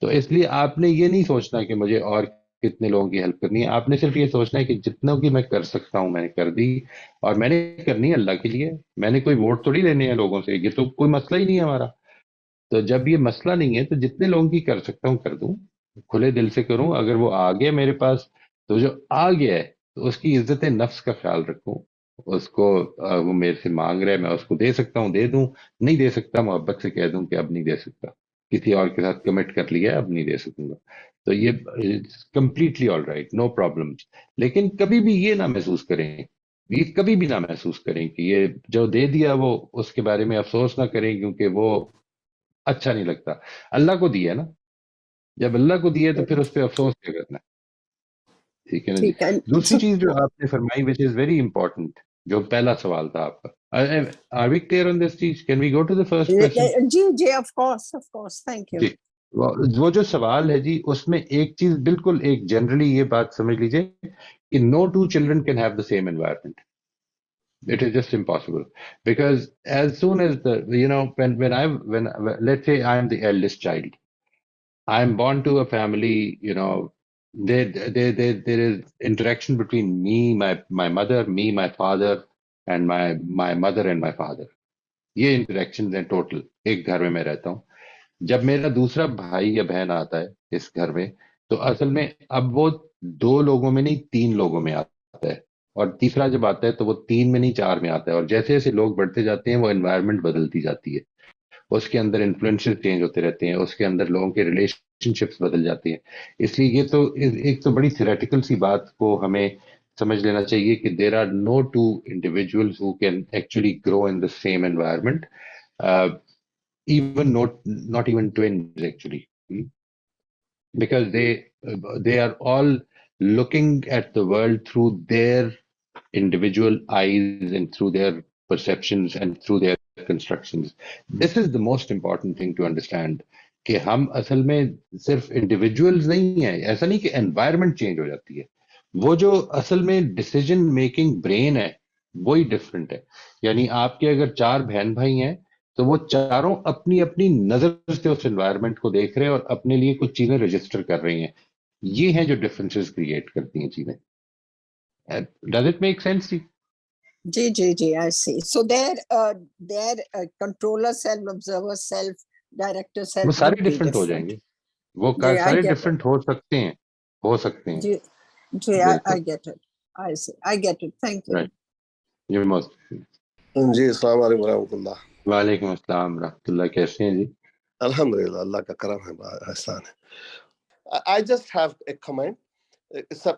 تو اس لیے آپ نے یہ نہیں سوچنا کہ مجھے اور کتنے لوگوں کی ہیلپ کرنی ہے. آپ نے صرف یہ سوچنا ہے کہ جتنا کی میں کر سکتا ہوں میں نے کر دی, اور میں نے کرنی ہے اللہ کے لیے. میں نے کوئی ووٹ تھوڑی لینے ہیں لوگوں سے, یہ تو کوئی مسئلہ ہی نہیں ہے ہمارا. تو جب یہ مسئلہ نہیں ہے تو جتنے لوگوں کی کر سکتا ہوں کر دوں, کھلے دل سے کروں. اگر وہ آ گیا میرے پاس تو جو آ گیا ہے تو اس کی عزت نفس کا خیال رکھوں. اس کو وہ میرے سے مانگ رہا ہے, میں اس کو دے سکتا ہوں دے دوں, نہیں دے سکتا محبت سے کہہ دوں کہ اب نہیں دے سکتا, کسی اور کے ساتھ کمٹ کر لیا, اب نہیں دے سکوں گا. تو یہ completely all right, no problem. لیکن کبھی بھی یہ نہ محسوس کریں کہ یہ جو دے دیا وہ اس کے بارے میں افسوس نہ کریں, کیونکہ وہ اچھا نہیں لگتا. اللہ کو دیا نا, جب اللہ کو دیا تو پھر اس پہ افسوس کیا کرنا. ٹھیک ہے نا جی. دوسری چیز جو آپ نے فرمائی which is very important, جو پہلا سوال تھا آپ کا, are we clear on this چیز? Can we go to the first question? G, of course, thank you. جی, وہ جو سوال ہے جی, اس میں ایک چیز بالکل ایک جنرلی یہ بات سمجھ لیجئے کہ no 2 children can have the same environment. It is just impossible, because as soon as when let's say I am the eldest child, I am born to a family, there is interaction between me, my mother, me, my father, and my mother and my father. یہ interaction ہیں total ایک گھر میں رہتا ہوں. جب میرا دوسرا بھائی یا بہن آتا ہے اس گھر میں, تو اصل میں اب وہ 2 لوگوں میں نہیں 3 لوگوں میں آتا ہے, اور تیسرا جب آتا ہے تو وہ 3 میں نہیں 4 میں آتا ہے. اور جیسے جیسے لوگ بڑھتے جاتے ہیں وہ انوائرمنٹ بدلتی جاتی ہے, اس کے اندر انفلوئنسز چینج ہوتے رہتے ہیں, اس کے اندر لوگوں کے ریلیشن شپس بدل جاتے ہیں. اس لیے یہ تو ایک تو بڑی تھیوریٹیکل سی بات کو ہمیں سمجھ لینا چاہیے کہ there are no 2 individuals who can actually grow in the same environment, even not even twins actually, because they are all looking at the world through their individual eyes and through their perceptions and through their constructions. This is the most important thing to understand, کہ ہم اصل میں صرف individuals نہیں ہیں، ایسا نہیں کہ انوائرمنٹ چینج ہو جاتی ہے، وہ جو اصل میں ڈیسیجن میکنگ برین ہے وہی ڈفرینٹ ہے. یعنی آپ کے اگر 4 بہن بھائی ہیں تو وہ چاروں اپنی اپنی نظر سے اس انوائرمنٹ کو دیکھ رہے ہیں اور اپنے لیے کچھ چیزیں رجسٹر کر رہی ہیں. یہ ہیں جو ڈفرینسز کریٹ کرتی ہیں چیزیں. ڈز اٹ میک سینس جی؟ Ji, I see. So their controller self, observer self, director self وہ سارے would be ڈفرینٹ ہو جائیں different. گے، وہ Ji, I سارے get it. ڈفرینٹ ہو سکتے ہیں، ہو سکتے ہیں. Ji, I بالکل get it. I see. I get it. Thank you. Right. یہ موسٹ. جی السلام علیکم ورحمۃ اللہ. وعلیکم السلام ورحمۃ اللہ. کیسے ہیں جی؟ الحمد للہ اللہ کا کرم ہے، بڑا احسان ہے. I just have a comment. Sub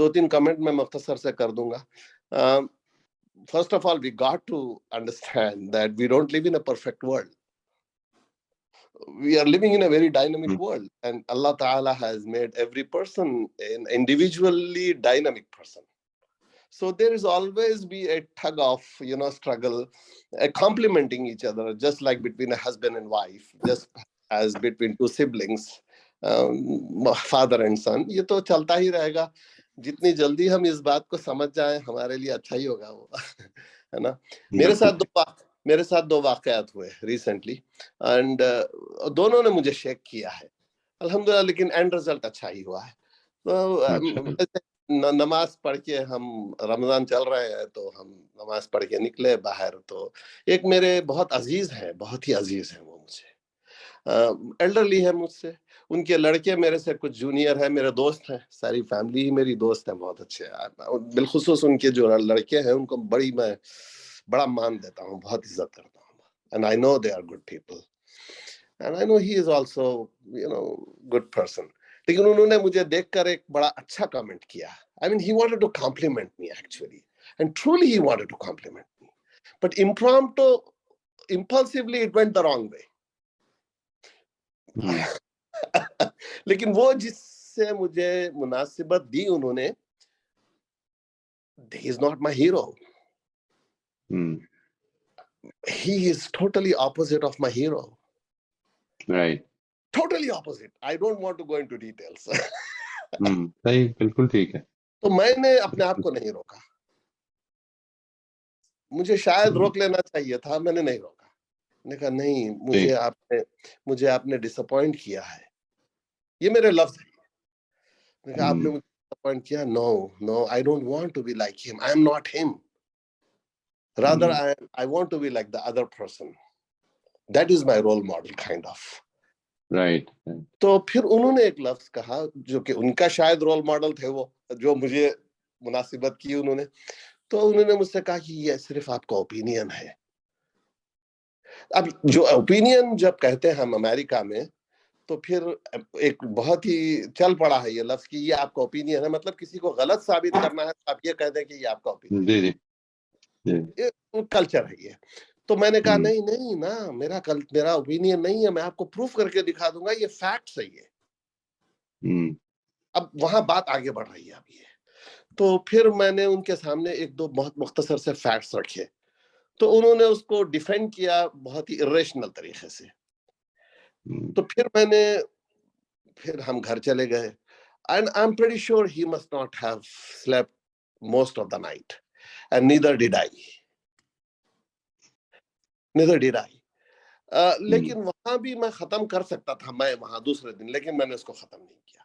2-3 comment میں مختصر سے کر دوں گا. First of all, we got to understand that we don't live in a perfect world. We are living in a very dynamic world, and Allah Ta'ala has made every person an individually dynamic person. So there is always be a tug of, struggle, complementing each other, just like between a husband and wife, just as between 2 siblings, father and son. یہ تو چلتا ہی رہے گا. جتنی جلدی ہم اس بات کو سمجھ جائیں ہمارے لیے اچھا ہی ہوگا وہ، ہے نا. میرے ساتھ 2 واقعات ہوئے ریسنٹلی، اینڈ دونوں نے مجھے شیک کیا ہے الحمدللہ، لیکن اینڈ رزلٹ اچھا ہی ہوا ہے. تو نماز پڑھ کے ہم، رمضان چل رہے ہیں تو ہم نماز پڑھ کے نکلے باہر، تو ایک میرے بہت عزیز ہیں، بہت ہی عزیز ہیں وہ مجھے، ایلڈرلی ہے مجھ سے. ان کے لڑکے میرے سے کچھ جونیئر ہیں، میرے دوست ہیں، ساری فیملی ہی میری دوست ہیں، بہت اچھے ہیں. بالخصوص ان کے جو لڑکے ہیں ان کو میں بڑا مان دیتا ہوں، بہت عزت کرتا ہوں. And I know they are good people. And I know he is also, good person. لیکن انہوں نے مجھے دیکھ کر ایک بڑا اچھا کامنٹ کیا. I mean, he wanted to compliment me actually. And truly he wanted to compliment me. But impulsively it went the wrong way. لیکن وہ جس سے مجھے مناسبت دی انہوں نے، he is not my hero. He is totally opposite of my hero. Right. Totally opposite. I don't want to go into details. صحیح، بالکل ٹھیک ہے. تو میں نے اپنے آپ کو نہیں روکا. مجھے شاید روک لینا چاہیے تھا، میں نے نہیں روکا. میں نے کہا نہیں، مجھے آپ نے ڈس اپوائنٹ کیا ہے. یہ میرے لفظ ہیں. میں نے کہا آپ نے مجھے ڈس اپوائنٹ کیا. No, I don't want to be like him. I am not him. Rather, I want to be like the other person. That is my role model, kind of. Right. تو پھر انہوں نے ایک لفظ کہا جو کہ ان کا شاید رول ماڈل تھے، وہ جو مجھے مناسبت کی انہوں نے. تو انہوں نے مجھ سے کہا کہ یہ صرف آپ کا اوپینین ہے. اب جو اوپینین جب کہتے ہیں ہم امریکہ میں، تو پھر ایک بہت ہی چل پڑا ہے یہ لفظ کہ یہ آپ کا اوپینین ہے، مطلب کسی کو غلط ثابت کرنا ہے تو آپ یہ کہہ دیں کہ یہ آپ کا اوپینین ہے. یہ کلچر ہے یہ. تو میں نے کہا نہیں نا، میرا اوپینین نہیں ہے، میں آپ کو پروف کر کے دکھا دوں گا، یہ فیکٹس ہے یہ. اب وہاں بات آگے بڑھ رہی ہے اب یہ. تو پھر میں نے ان کے سامنے 1-2 بہت مختصر سے فیکٹس رکھے، تو انہوں نے اس کو ڈیفینڈ کیا بہت ہی اریشنل طریقے سے. تو پھر ہم گھر چلے گئے. And I'm pretty sure he must not have slept most of the night. And neither did I. لیکن وہاں بھی میں ختم کر سکتا تھا، میں وہاں دوسرے دن، لیکن میں نے اس کو ختم نہیں کیا.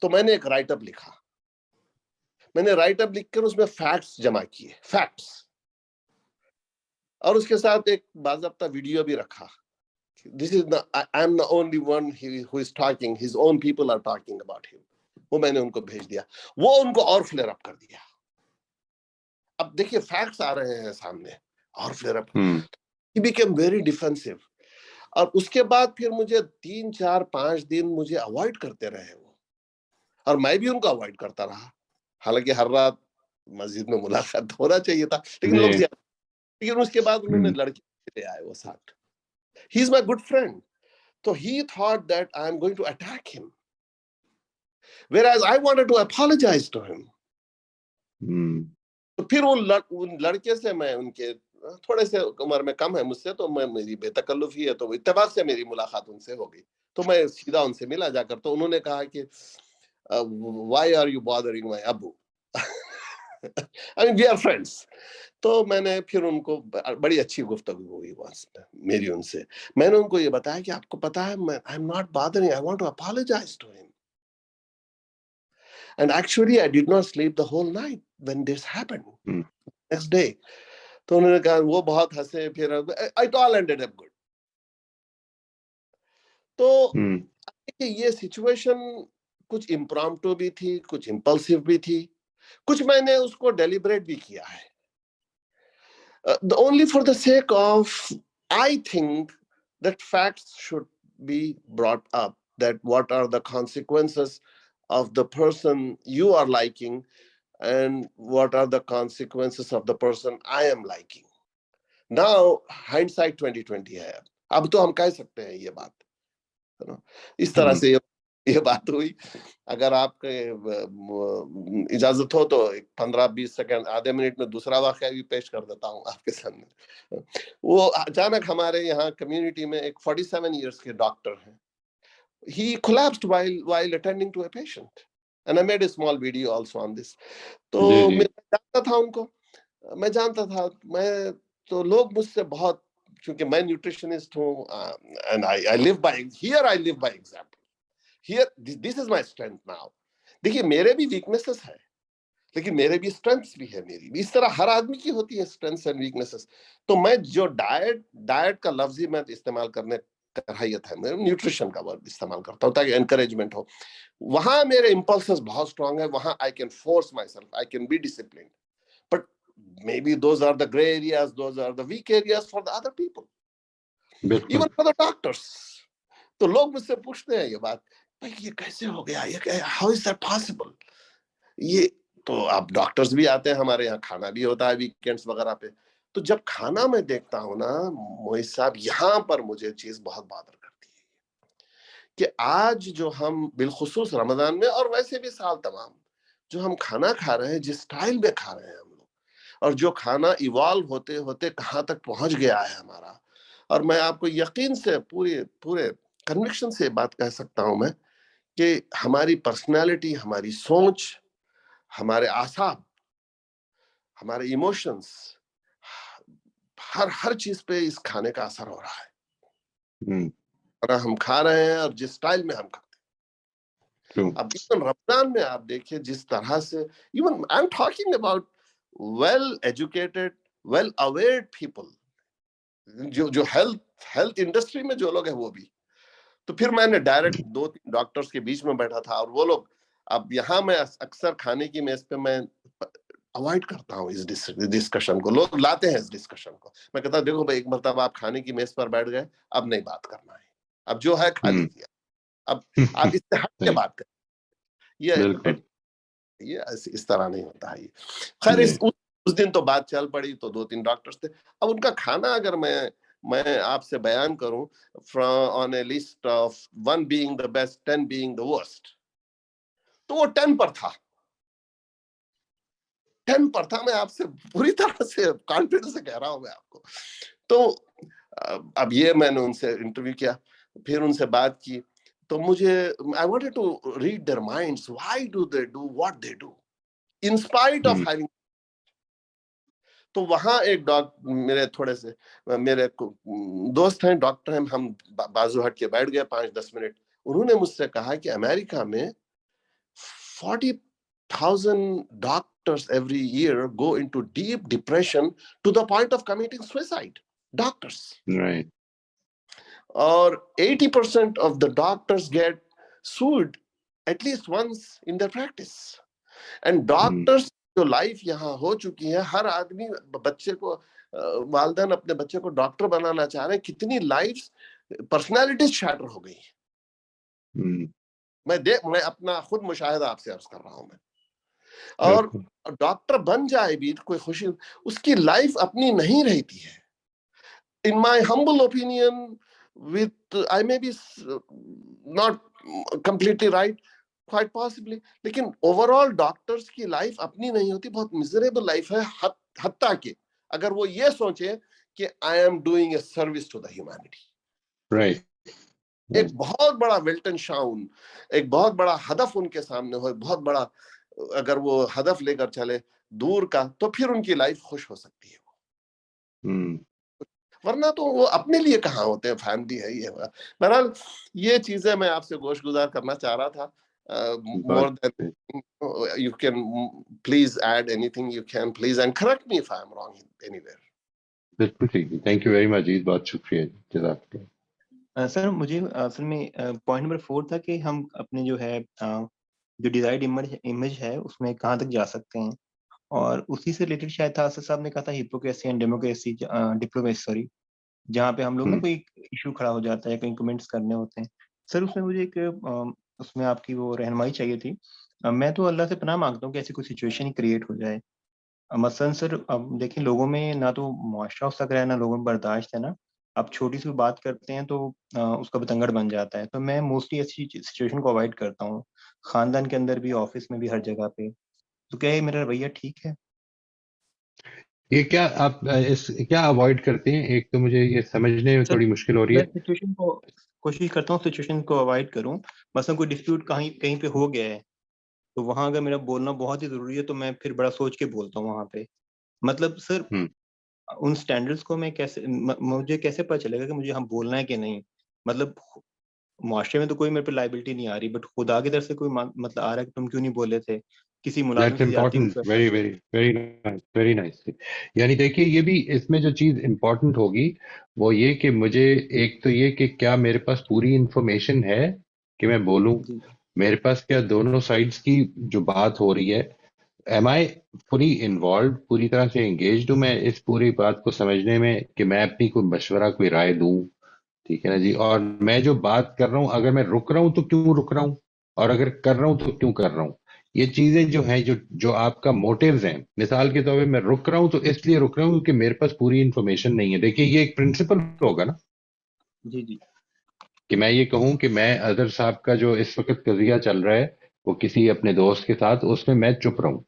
تو میں نے ایک رائٹ اپ لکھا. میں نے رائٹ اپ لکھ کر اس میں فیکٹس جمع کیے، فیکٹس، اور اس کے ساتھ ایک باضابطہ ویڈیو بھی رکھا. This is I am the only one who is talking. His own people are talking about him. وہ میں نے ان کو بھیج دیا. وہ ان کو اور فلیئر اپ کر دیا. اب دیکھیے فیکٹس آ رہے ہیں سامنے، اور فلیئر اپ. He became very defensive. اور اس کے بعد پھر مجھے 3-4-5 دن مجھے اوائڈ کرتے رہے وہ، اور میں بھی ان کو اوائڈ کرتا رہا. حالانکہ ہر رات مسجد میں ملاقات ہونا چاہیے تھا، لیکن اس کے بعد انہوں نے لڑکے لے آئے وہ ساتھ. He is my good friend. So he thought that I am going to attack him. Whereas I wanted to apologize to him. تو پھر ان لڑکے سے میں ان کے تھوڑے سے عمر میں کم ہے مجھ سے, تو میری بے تکلفی ہے, تو اتفاق سے میری ملاقات ان سے ہو گئی, تو میں سیدھا ان سے ملا جا کر. تو انہوں نے کہا کہ why are you bothering my ابو, I mean, we are friends. تو میں نے پھر ان کو بڑی اچھی گفتگو ہوئی میری ان سے. میں نے ان کو یہ بتایا کہ آپ کو پتا ہے I am not bothering, I want to apologize to him. And actually I did not sleep the whole night when this happened. Next day. تو انہوں نے کہا, وہ بہت ہنسے, پھر it all ended up good. تو یہ سچویشن کچھ امپرامپٹو بھی تھی, کچھ امپلسیو بھی تھی, کچھ میں نے اس کو ڈیلیبریٹ بھی کیا ہے. Only for the sake of, I think that facts should be brought up, that what are the consequences of the person you are liking and what are the consequences of the person I am liking. Now hindsight 2020 ہے, اب تو ہم کہہ سکتے ہیں یہ بات, اس طرح سے یہ بات ہوئی. اگر آپ کے اجازت ہو تو 15-20 سیکنڈ, آدھے منٹ میں دوسرا واقعہ بھی پیش کر دیتا ہوں آپ کے سامنے. وہ اچانک ہمارے یہاں کمیونٹی میں ایک 47 ایئرس کے ڈاکٹر ہیں. He collapsed while attending to a patient, and I made a small video also on this. تو میں جانتا تھا ان کو, میں جانتا تھا, میں تو لوگ مجھ سے بہت, کیونکہ میں نیوٹریشنسٹ ہوں, and I live by, here I live by example. Here, this is my strength now. دیکھیے میرے بھی ویکنیسز ہے, لیکن میرے بھی اسٹرینتھس بھی ہے, میری بھی اس طرح ہر آدمی کی ہوتی ہے اسٹرینتھس اینڈ ویکنیسز. تو میں جو ڈائٹ کا لفظ ہی میں استعمال کرنے کراہیت ہے, میں نیوٹریشن کا ورڈ استعمال کرتا ہوں تاکہ انکریجمنٹ ہو. وہاں میرے امپلسز بہت اسٹرانگ ہے, وہاں I can force myself, I can be disciplined. But maybe those are the gray areas, those are the weak areas for the other people. Even for the doctors. تو لوگ مجھ سے پوچھتے ہیں یہ بات, یہ کیسے ہو گیا, یہ how is that possible. یہ تو اب ڈاکٹرز بھی آتے ہیں ہمارے یہاں, کھانا بھی ہوتا ہے ویکینڈز وغیرہ پہ. تو جب کھانا میں دیکھتا ہوں نا موئز صاحب, یہاں پر مجھے چیز بہت بادر کرتی ہے کہ آج جو ہم بالخصوص رمضان میں اور ویسے بھی سال تمام جو ہم کھانا کھا رہے ہیں, جس سٹائل میں کھا رہے ہیں ہم لوگ, اور جو کھانا ایوالو ہوتے ہوتے کہاں تک پہنچ گیا ہے ہمارا. اور میں آپ کو یقین سے پورے کنوکشن سے بات کہہ سکتا ہوں میں کہ ہماری پرسنالٹی, ہماری سوچ, ہمارے اعصاب, ہمارے ایموشنز, ہر چیز پہ اس کھانے کا اثر ہو رہا ہے. اور ہم کھا رہے ہیں اور جس سٹائل میں ہم کھاتے ہیں. اب ایون رمضان میں آپ دیکھیں جس طرح سے, even I am talking about well educated, well aware people, جو ہیلتھ انڈسٹری میں جو لوگ ہیں وہ بھی. تو پھر میں نے ڈائریکٹ 2-3 ڈاکٹرز کے بیچ میں بیٹھا تھا, اور وہ لوگ, اب یہاں میں اکثر کھانے کی میز پہ میں اوائڈ کرتا ہوں اس ڈسکشن کو, لوگ لاتے ہیں اس ڈسکشن کو, میں کہتا ہوں دیکھو بھائی, ایک مرتبہ آپ کھانے کی میز پر بیٹھ گئے, اب نہیں بات کرنا ہے, اب جو ہے کھا لیجیے, اب آپ اس سے ہٹ کے بات کریں. یہ اس طرح نہیں ہوتا ہے. خیر اس دن تو بات چل پڑی, تو 2-3 ڈاکٹرز تھے. اب ان کا کھانا اگر میں آپ سے بیان کروں, on a list of 1 being the best, 10 being the worst, تو وہ 10 پر تھا. 10 پر تھا. میں آپ سے پوری طرح سے کانفیڈنس سے کہہ رہا ہوں میں آپ کو. تو اب یہ میں نے ان سے انٹرویو کیا, پھر ان سے بات کی, تو مجھے I wanted to read their minds. Why do they do what they do in spite of having. تو وہاں ایک میرے تھوڑے سے میرے دوست ہیں, ڈاکٹر ہیں, ہم بازو ہٹ کے بیٹھ گئے 5-10 منٹ. انہوں نے مجھ سے کہا کہ امریکہ میں 40,000 doctors every year go into deep depression to the point of committing suicide. Doctors. Right. Or 80% of the doctors get sued at least once in their practice. And doctors جو لائف یہاں ہو چکی ہے, ہر آدمی بچے کو, والدین اپنے بچے کو ڈاکٹر بنانا چاہ رہے ہیں, کتنی لائف پرسنالٹیز شیٹر ہو گئی ہیں. میں اپنا خود مشاہدہ آپ سے عرض کر رہا ہوں میں. اور ڈاکٹر بن جائے بھی کوئی خوشی, اس کی لائف اپنی نہیں رہتی ہے. In my humble opinion, I may be not completely right, quite possibly, لیکن اوور آل ڈاکٹرز کی لائف اپنی نہیں ہوتی, بہت میزریبل لائف ہے. حتیٰ کہ اگر وہ یہ سوچے کہ I am doing a service to the humanity. Right. ایک بہت بڑا ویلٹن شاؤن، ایک بہت بڑا ہدف ان کے سامنے ہو، بہت بڑا اگر وہ ہدف لے کر چلے دور کا، تو پھر ان کی لائف خوش ہو سکتی ہے. ورنہ تو وہ اپنے لیے کہاں ہوتے ہیں، فیملی ہے یہ. بہرحال یہ چیزیں میں آپ سے گوش گزار کرنا چاہ رہا تھا. مور دین you can please add anything you can please and correct me if I am wrong anywhere. بالکل ٹھیک ہے. تھینک یو ویری مچ جی، بہت شکریہ. جزاک اللہ. سر مجھے اصل میں پوائنٹ نمبر 4 تھا کہ ہم اپنے جو ہے جو ڈیزائرڈ امیج ہے اس میں کہاں تک جا سکتے ہیں، اور اسی سے ریلیٹڈ شاید تھا اسد صاحب نے کہا تھا hypocrisy and democracy, diplomacy sorry, جہاں پہ ہم لوگ نا کوئی ایشو کھڑا ہو جاتا ہے، کہیں کمنٹس کرنے ہوتے ہیں. سر اس میں مجھے ایک اس میں آپ کی وہ رہنمائی چاہیے تھی. میں تو اللہ سے پناہ مانگتا ہوں کہ ایسی کوئی سچویشن کریٹ ہو جائے. مثلاً سر اب دیکھیں لوگوں میں نہ تو معاشرہ اس تک رہا ہے، نہ لوگوں میں برداشت ہے نا. آپ چھوٹی سی بات کرتے ہیں تو اس کا بتنگڑ بن جاتا ہے. تو میں موسٹلی ایسی سچویشن کو اوائڈ کرتا ہوں، خاندان کے اندر بھی، آفس میں بھی، ہر جگہ پہ. تو کیا یہ میرا رویہ ٹھیک ہے؟ یہ کیا آپ کیا اوائڈ کرتے ہیں؟ ایک تو مجھے یہ سمجھنے میں سر تھوڑی مشکل ہو رہی میں ہے. سچویشن کو کوشش کرتا ہوں سچویشن کو اوائڈ کروں. مثلا کوئی ڈسپیوٹ کہیں پہ ہو گیا ہے تو وہاں اگر میرا بولنا بہت ہی ضروری ہے تو میں پھر بڑا سوچ کے بولتا ہوں وہاں پہ. مطلب سر ان سٹینڈرڈز کو میں کیسے، مجھے کیسے پتہ چلے گا کہ مجھے ہم بولنا ہے کہ نہیں؟ مطلب معاشرے میں تو کوئی میرے پہ لائبلٹی نہیں آ رہی، بٹ خدا کی طرف سے کوئی مطلب آ رہا ہے کہ تم کیوں نہیں بولے تھے، کسی ملازم دیٹس سے زیادتی امپورٹنٹ. کرنا. Very very very nice, very nice. یعنی دیکھیے یہ بھی اس میں جو چیز امپورٹنٹ ہوگی وہ یہ کہ مجھے ایک تو یہ کہ کیا میرے پاس پوری انفارمیشن ہے کہ میں بولوں، جی میرے پاس کیا دونوں سائڈز کی جو بات ہو رہی ہے، ایم آئی فلی انوالوڈ، پوری طرح سے انگیجڈ ہوں میں اس پوری بات کو سمجھنے میں کہ میں اپنی کوئی مشورہ، کوئی رائے دوں. ٹھیک ہے نا جی. اور میں جو بات کر رہا ہوں اگر میں رک رہا ہوں تو کیوں رک رہا ہوں، اور اگر کر رہا ہوں تو کیوں کر رہا ہوں. یہ چیزیں جو ہیں جو آپ کا موٹیوز ہیں، مثال کے طور پہ میں رک رہا ہوں تو اس لیے رک رہا ہوں کیونکہ میرے پاس پوری انفارمیشن نہیں ہے. دیکھیے یہ ایک پرنسپل ہوگا نا جی جی کہ میں یہ کہوں کہ میں اظہر صاحب کا جو اس وقت قضیہ چل رہا ہے وہ کسی اپنے دوست کے ساتھ، اس میں میں چپ رہوں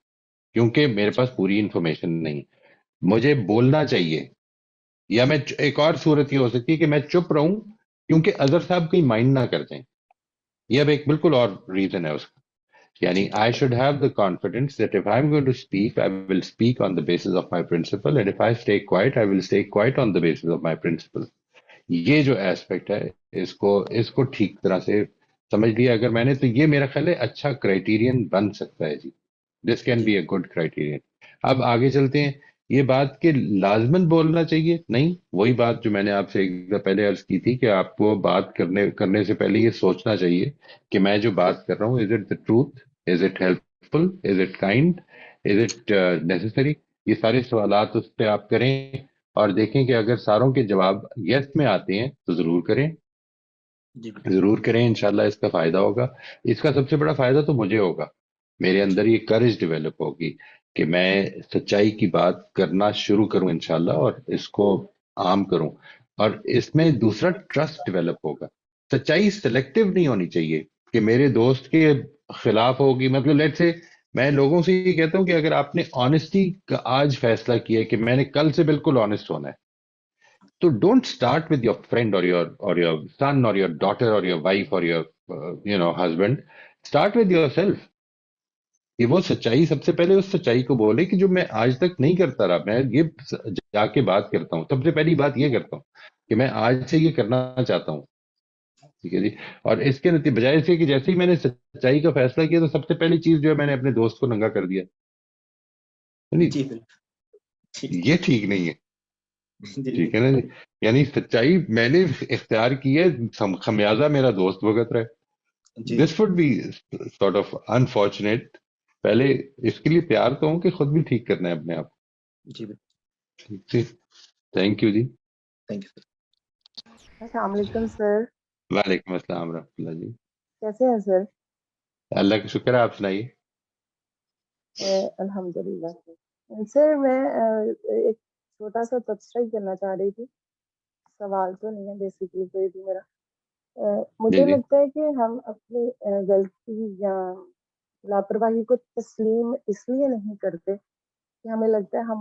کیونکہ میرے پاس پوری انفارمیشن نہیں. مجھے بولنا چاہیے. یا میں ایک اور صورت یہ ہو سکتی ہے کہ میں چپ رہوں کیونکہ اظہر صاحب کہیں مائنڈ نہ کر دیں. یہ اب ایک بالکل اور ریزن ہے اس کا. Yani, I should have the confidence that if I'm going to speak, I will speak on the basis of my principle, and if I stay quiet, I will stay quiet on the basis of my principle. یہ جو aspect ہے اس کو ٹھیک طرح سے سمجھ لیا اگر میں نے، تو یہ میرا خیال ہے اچھا کرائٹیرین بن سکتا ہے جی. This can be a good criterion. اب آگے چلتے ہیں. یہ بات کہ لازمن بولنا چاہیے نہیں، وہی بات جو میں نے آپ سے ایک دفعہ پہلے عرض کی تھی کہ آپ کو بات کرنے سے پہلے یہ سوچنا چاہیے کہ میں جو بات کر رہا ہوں، is it the truth, is it helpful, is it kind, is it necessary. یہ سارے سوالات اس پہ آپ کریں اور دیکھیں کہ اگر ساروں کے جواب یس میں آتے ہیں تو ضرور کریں، ضرور کریں. انشاءاللہ اس کا فائدہ ہوگا. اس کا سب سے بڑا فائدہ تو مجھے ہوگا، میرے اندر یہ کرج ڈیولپ ہوگی کہ میں سچائی کی بات کرنا شروع کروں انشاءاللہ اور اس کو عام کروں. اور اس میں دوسرا ٹرسٹ ڈیولپ ہوگا. سچائی سلیکٹیو نہیں ہونی چاہیے کہ میرے دوست کے خلاف ہوگی. مطلب لیٹ سے میں لوگوں سے یہ کہتا ہوں کہ اگر آپ نے آنےسٹی کا آج فیصلہ کیا کہ میں نے کل سے بالکل آنےسٹ ہونا ہے، تو don't start with your friend اور یور سن اور یور ڈاٹر اور یور وائف اور your husband. Start with your self. کہ وہ سچائی سب سے پہلے اس سچائی کو بولے کہ جو میں آج تک نہیں کرتا رہا، میں یہ جا کے بات کرتا ہوں. سب سے پہلی بات یہ کرتا ہوں کہ میں آج سے یہ کرنا چاہتا ہوں. ٹھیک ہے جی. اور اس کے بجائے اس کے کہ جیسے ہی میں نے سچائی کا فیصلہ کیا تو سب سے پہلی چیز جو ہے میں نے اپنے دوست کو ننگا کر دیا. یہ ٹھیک نہیں ہے. ٹھیک ہے نا جی. یعنی سچائی میں نے اختیار کی ہے، خمیازہ میرا دوست بھگت رہا ہے. This would be sort of unfortunate. پہلے اس کے لیے تیار تو ہوں کہ خود بھی ٹھیک کرنا ہے اپنے آپ. جی ٹھیک. تھینک یو جی. Thank you. السلام علیکم سر. وعلیکم السلام رحمۃ اللہ جی. کیسے ہیں سر؟ اللہ کا شکر ہے. آپ سنائیے. الحمدللہ. سر میں ایک چھوٹا سا تبصرہ کرنا چاہ رہی تھی، سوال تو نہیں ہے بیسیکلی کوئی بھی میرا. مجھے لگتا ہے کہ ہم اپنی غلطی یا لاپرواہی کو تسلیم اس لیے نہیں کرتے کہ ہمیں لگتا ہے ہم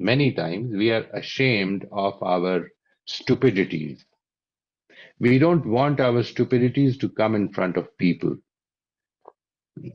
many times we are ashamed of our stupidities. We don't want our stupidities to come in front of people.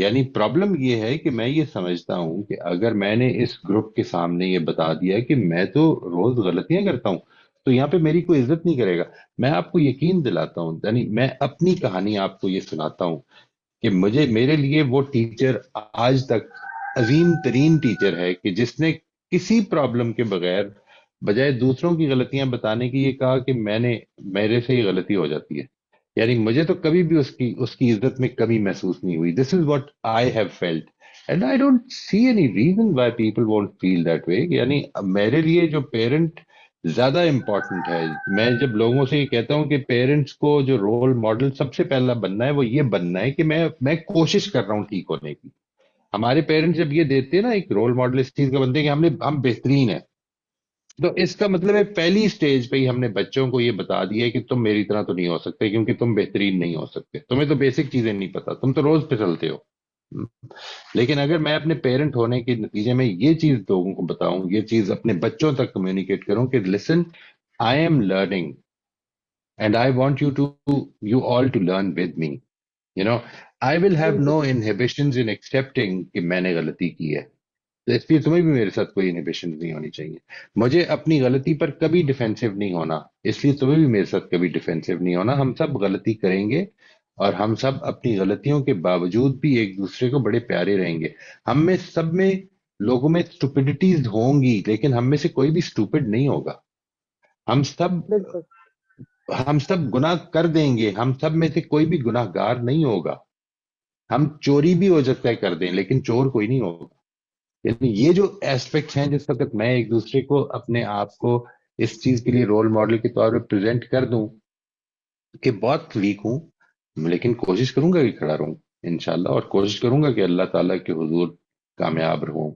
یعنی پرابلم یہ ہے کہ میں یہ سمجھتا ہوں کہ اگر میں نے اس گروپ کے سامنے یہ بتا دیا کہ میں تو روز غلطیاں کرتا ہوں تو یہاں پہ میری کوئی عزت نہیں کرے گا. میں آپ کو یقین دلاتا ہوں، یعنی میں اپنی کہانی آپ کو یہ سناتا ہوں کہ میرے لیے وہ ٹیچر آج تک عظیم ترین ٹیچر ہے کہ جس نے کسی پرابلم کے بغیر بجائے دوسروں کی غلطیاں بتانے کی یہ کہا کہ میرے سے یہ غلطی ہو جاتی ہے. یعنی مجھے تو کبھی بھی اس کی عزت میں کمی محسوس نہیں ہوئی. This is what I have felt and I don't see any reason why people won't feel that way. یعنی میرے لیے جو پیرنٹ زیادہ امپورٹنٹ ہے. میں جب لوگوں سے یہ کہتا ہوں کہ پیرنٹس کو جو رول ماڈل سب سے پہلا بننا ہے وہ یہ بننا ہے کہ میں کوشش کر رہا ہوں ٹھیک ہونے کی. ہمارے پیرنٹس جب یہ دیتے ہیں نا ایک رول ماڈل اس چیز کا بنتے ہیں کہ ہم بہترین ہیں، تو اس کا مطلب ہے پہلی سٹیج پہ ہی ہم نے بچوں کو یہ بتا دیا ہے کہ تم میری طرح تو نہیں ہو سکتے کیونکہ تم بہترین نہیں ہو سکتے، تمہیں تو بیسک چیزیں نہیں پتا، تم تو روز پھسلتے ہو. لیکن اگر میں اپنے پیرنٹ ہونے کے نتیجے میں یہ چیز لوگوں کو بتاؤں، یہ چیز اپنے بچوں تک کمیونیکیٹ کروں کہ listen I am learning and I want you all to learn with me, you know I will have no inhibitions in accepting کہ میں نے غلطی کی ہے. تو اس لیے تمہیں بھی میرے ساتھ کوئی انہیبیشن نہیں ہونی چاہیے. مجھے اپنی غلطی پر کبھی ڈیفینسو نہیں ہونا، اس لیے تمہیں بھی میرے ساتھ کبھی ڈیفینسو نہیں ہونا. ہم سب غلطی کریں گے اور ہم سب اپنی غلطیوں کے باوجود بھی ایک دوسرے کو بڑے پیارے رہیں گے. ہم میں سب میں لوگوں میں اسٹوپڈیٹیز ہوں گی لیکن ہم میں سے کوئی بھی اسٹوپڈ نہیں ہوگا. ہم سب گناہ کر دیں گے، ہم سب میں سے کوئی بھی گناہ گار نہیں ہوگا. ہم چوری بھی ہو سکتا ہے کر دیں لیکن چور کوئی نہیں ہوگا. یعنی یہ جو ایسپیکٹس ہیں جس وقت میں ایک دوسرے کو اپنے آپ کو اس چیز کے لیے رول ماڈل کے طور پہ پریزنٹ کر دوں کہ بہت ویک ہوں لیکن کوشش کروں گا کہ کھڑا رہوں انشاءاللہ، اور کوشش کروں گا کہ اللہ تعالیٰ کے حضور کامیاب رہوں،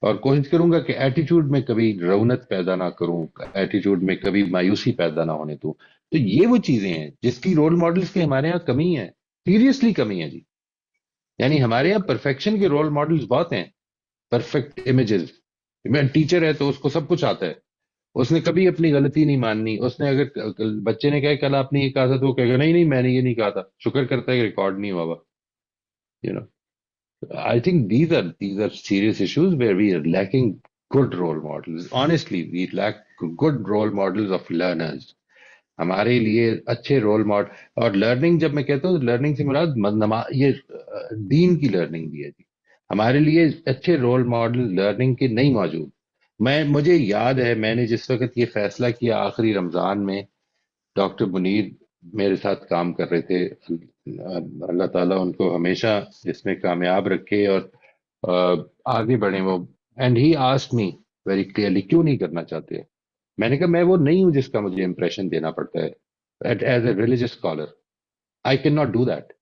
اور کوشش کروں گا کہ ایٹیٹیوڈ میں کبھی رونت پیدا نہ کروں، ایٹیٹیوڈ میں کبھی مایوسی پیدا نہ ہونے دوں. تو یہ وہ چیزیں ہیں جس کی رول ماڈلز کی ہمارے ہاں کمی ہے، سیریسلی کمی ہے جی. یعنی ہمارے یہاں پرفیکشن کے رول ماڈلز بہت ہیں، پرفیکٹ امیجز. میں ٹیچر ہے تو اس کو سب کچھ آتا ہے، اس نے کبھی اپنی غلطی نہیں ماننی. اس نے اگر بچے نے کہا کل آپ نے یہ کہا تھا تو وہ کہے گا نہیں میں نے یہ نہیں کہا تھا، شکر کرتا ہے کہ ریکارڈ نہیں ہوا ہوا. You know I think these are serious issues where we are lacking good role models. Honestly, we lack good role models of learners. ہمارے لیے اچھے رول ماڈل، اور لرننگ جب میں کہتا ہوں لرننگ سے مراد یہ دین کی لرننگ بھی ہے جی. ہمارے لیے اچھے رول ماڈل لرننگ کے نہیں موجود. مجھے یاد ہے میں نے جس وقت یہ فیصلہ کیا آخری رمضان میں، ڈاکٹر منیر میرے ساتھ کام کر رہے تھے، اللہ تعالیٰ ان کو ہمیشہ اس میں کامیاب رکھے اور آگے بڑھیں وہ. And he asked me very clearly کیوں نہیں کرنا چاہتے. میں نے کہا میں وہ نہیں ہوں جس کا مجھے امپریشن دینا پڑتا ہے as a religious scholar. I can not do that.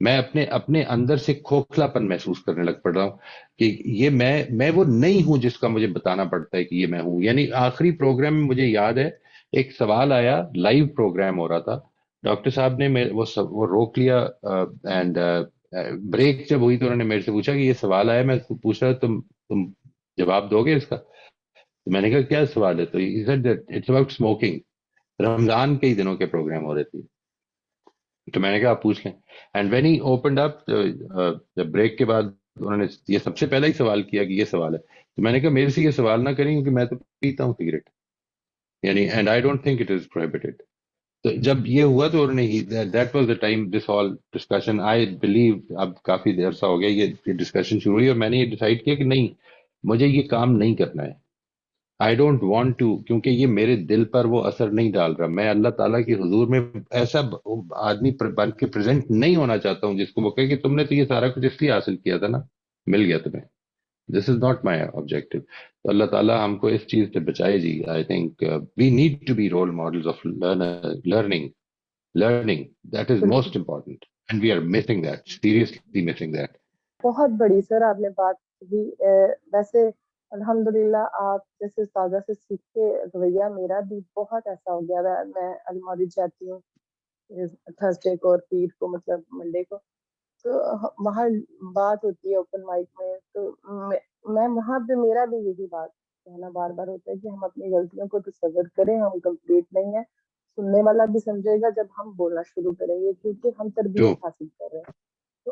میں اپنے اندر سے کھوکھلا پن محسوس کرنے لگ پڑ رہا ہوں کہ یہ میں وہ نہیں ہوں جس کا مجھے بتانا پڑتا ہے کہ یہ میں ہوں. یعنی آخری پروگرام میں مجھے یاد ہے ایک سوال آیا، لائیو پروگرام ہو رہا تھا، ڈاکٹر صاحب نے وہ روک لیا اینڈ بریک جب ہوئی تو انہوں نے میرے سے پوچھا کہ یہ سوال آیا، میں پوچھ رہا تم جواب دو گے اس کا؟ تو میں نے کہا کیا سوال ہے؟ تو he said that it's about smoking. رمضان کے ہی دنوں کے پروگرام ہو رہے تھے. تو میں نے کہا آپ پوچھ لیں. And when he opened up جب بریک کے بعد انہوں نے یہ سب سے پہلا ہی سوال کیا کہ یہ سوال ہے. تو میں نے کہا میرے سے یہ سوال نہ کریں کیونکہ میں تو پیتا ہوں سگریٹ، یعنی and I don't think it is prohibited. تو جب یہ ہوا تو انہوں نے that was the time this all discussion I believe اب کافی دیر سا ہو گیا یہ ڈسکشن شروع ہوئی، اور میں نے یہ ڈیسائیڈ کیا کہ نہیں مجھے یہ کام نہیں کرنا ہے. آئی ڈونٹ وانٹ ٹو، کیونکہ یہ میرے دل پر وہ اثر نہیں ڈال رہا. میں اللہ تعالیٰ کے حضور میں ایسا آدمی بن کے پریزنٹ نہیں ہونا چاہتا ہوں جس کو وہ کہے کہ تم نے تو یہ سارا کچھ اس لیے حاصل کیا تھا نا، مل گیا تمہیں. This is not my objective. تو اللہ تعالیٰ ہم کو اس چیز سے بچائے جی. I think we need to be role models of learning. That is most important and we are missing that, seriously missing that. بہت بڑی سر آپ نے بات کی. ویسے الحمدللہ آپ جیسے استاذہ سے سیکھ کے رویہ میرا بھی بہت ایسا ہو گیا ہے. میں الماری جاتی ہوں تھرسڈے کو اور پیر کو، مطلب منڈے کو، تو وہاں بات ہوتی ہے اوپن مائک میں، تو میں وہاں پہ میرا بھی یہی بات کہنا بار بار ہوتا ہے کہ ہم اپنی غلطیوں کو تصور کریں، ہم کمپلیٹ نہیں ہیں. سننے والا بھی سمجھے گا جب ہم بولنا شروع کریں گے کیونکہ ہم تربیت حاصل کر رہے ہیں. تو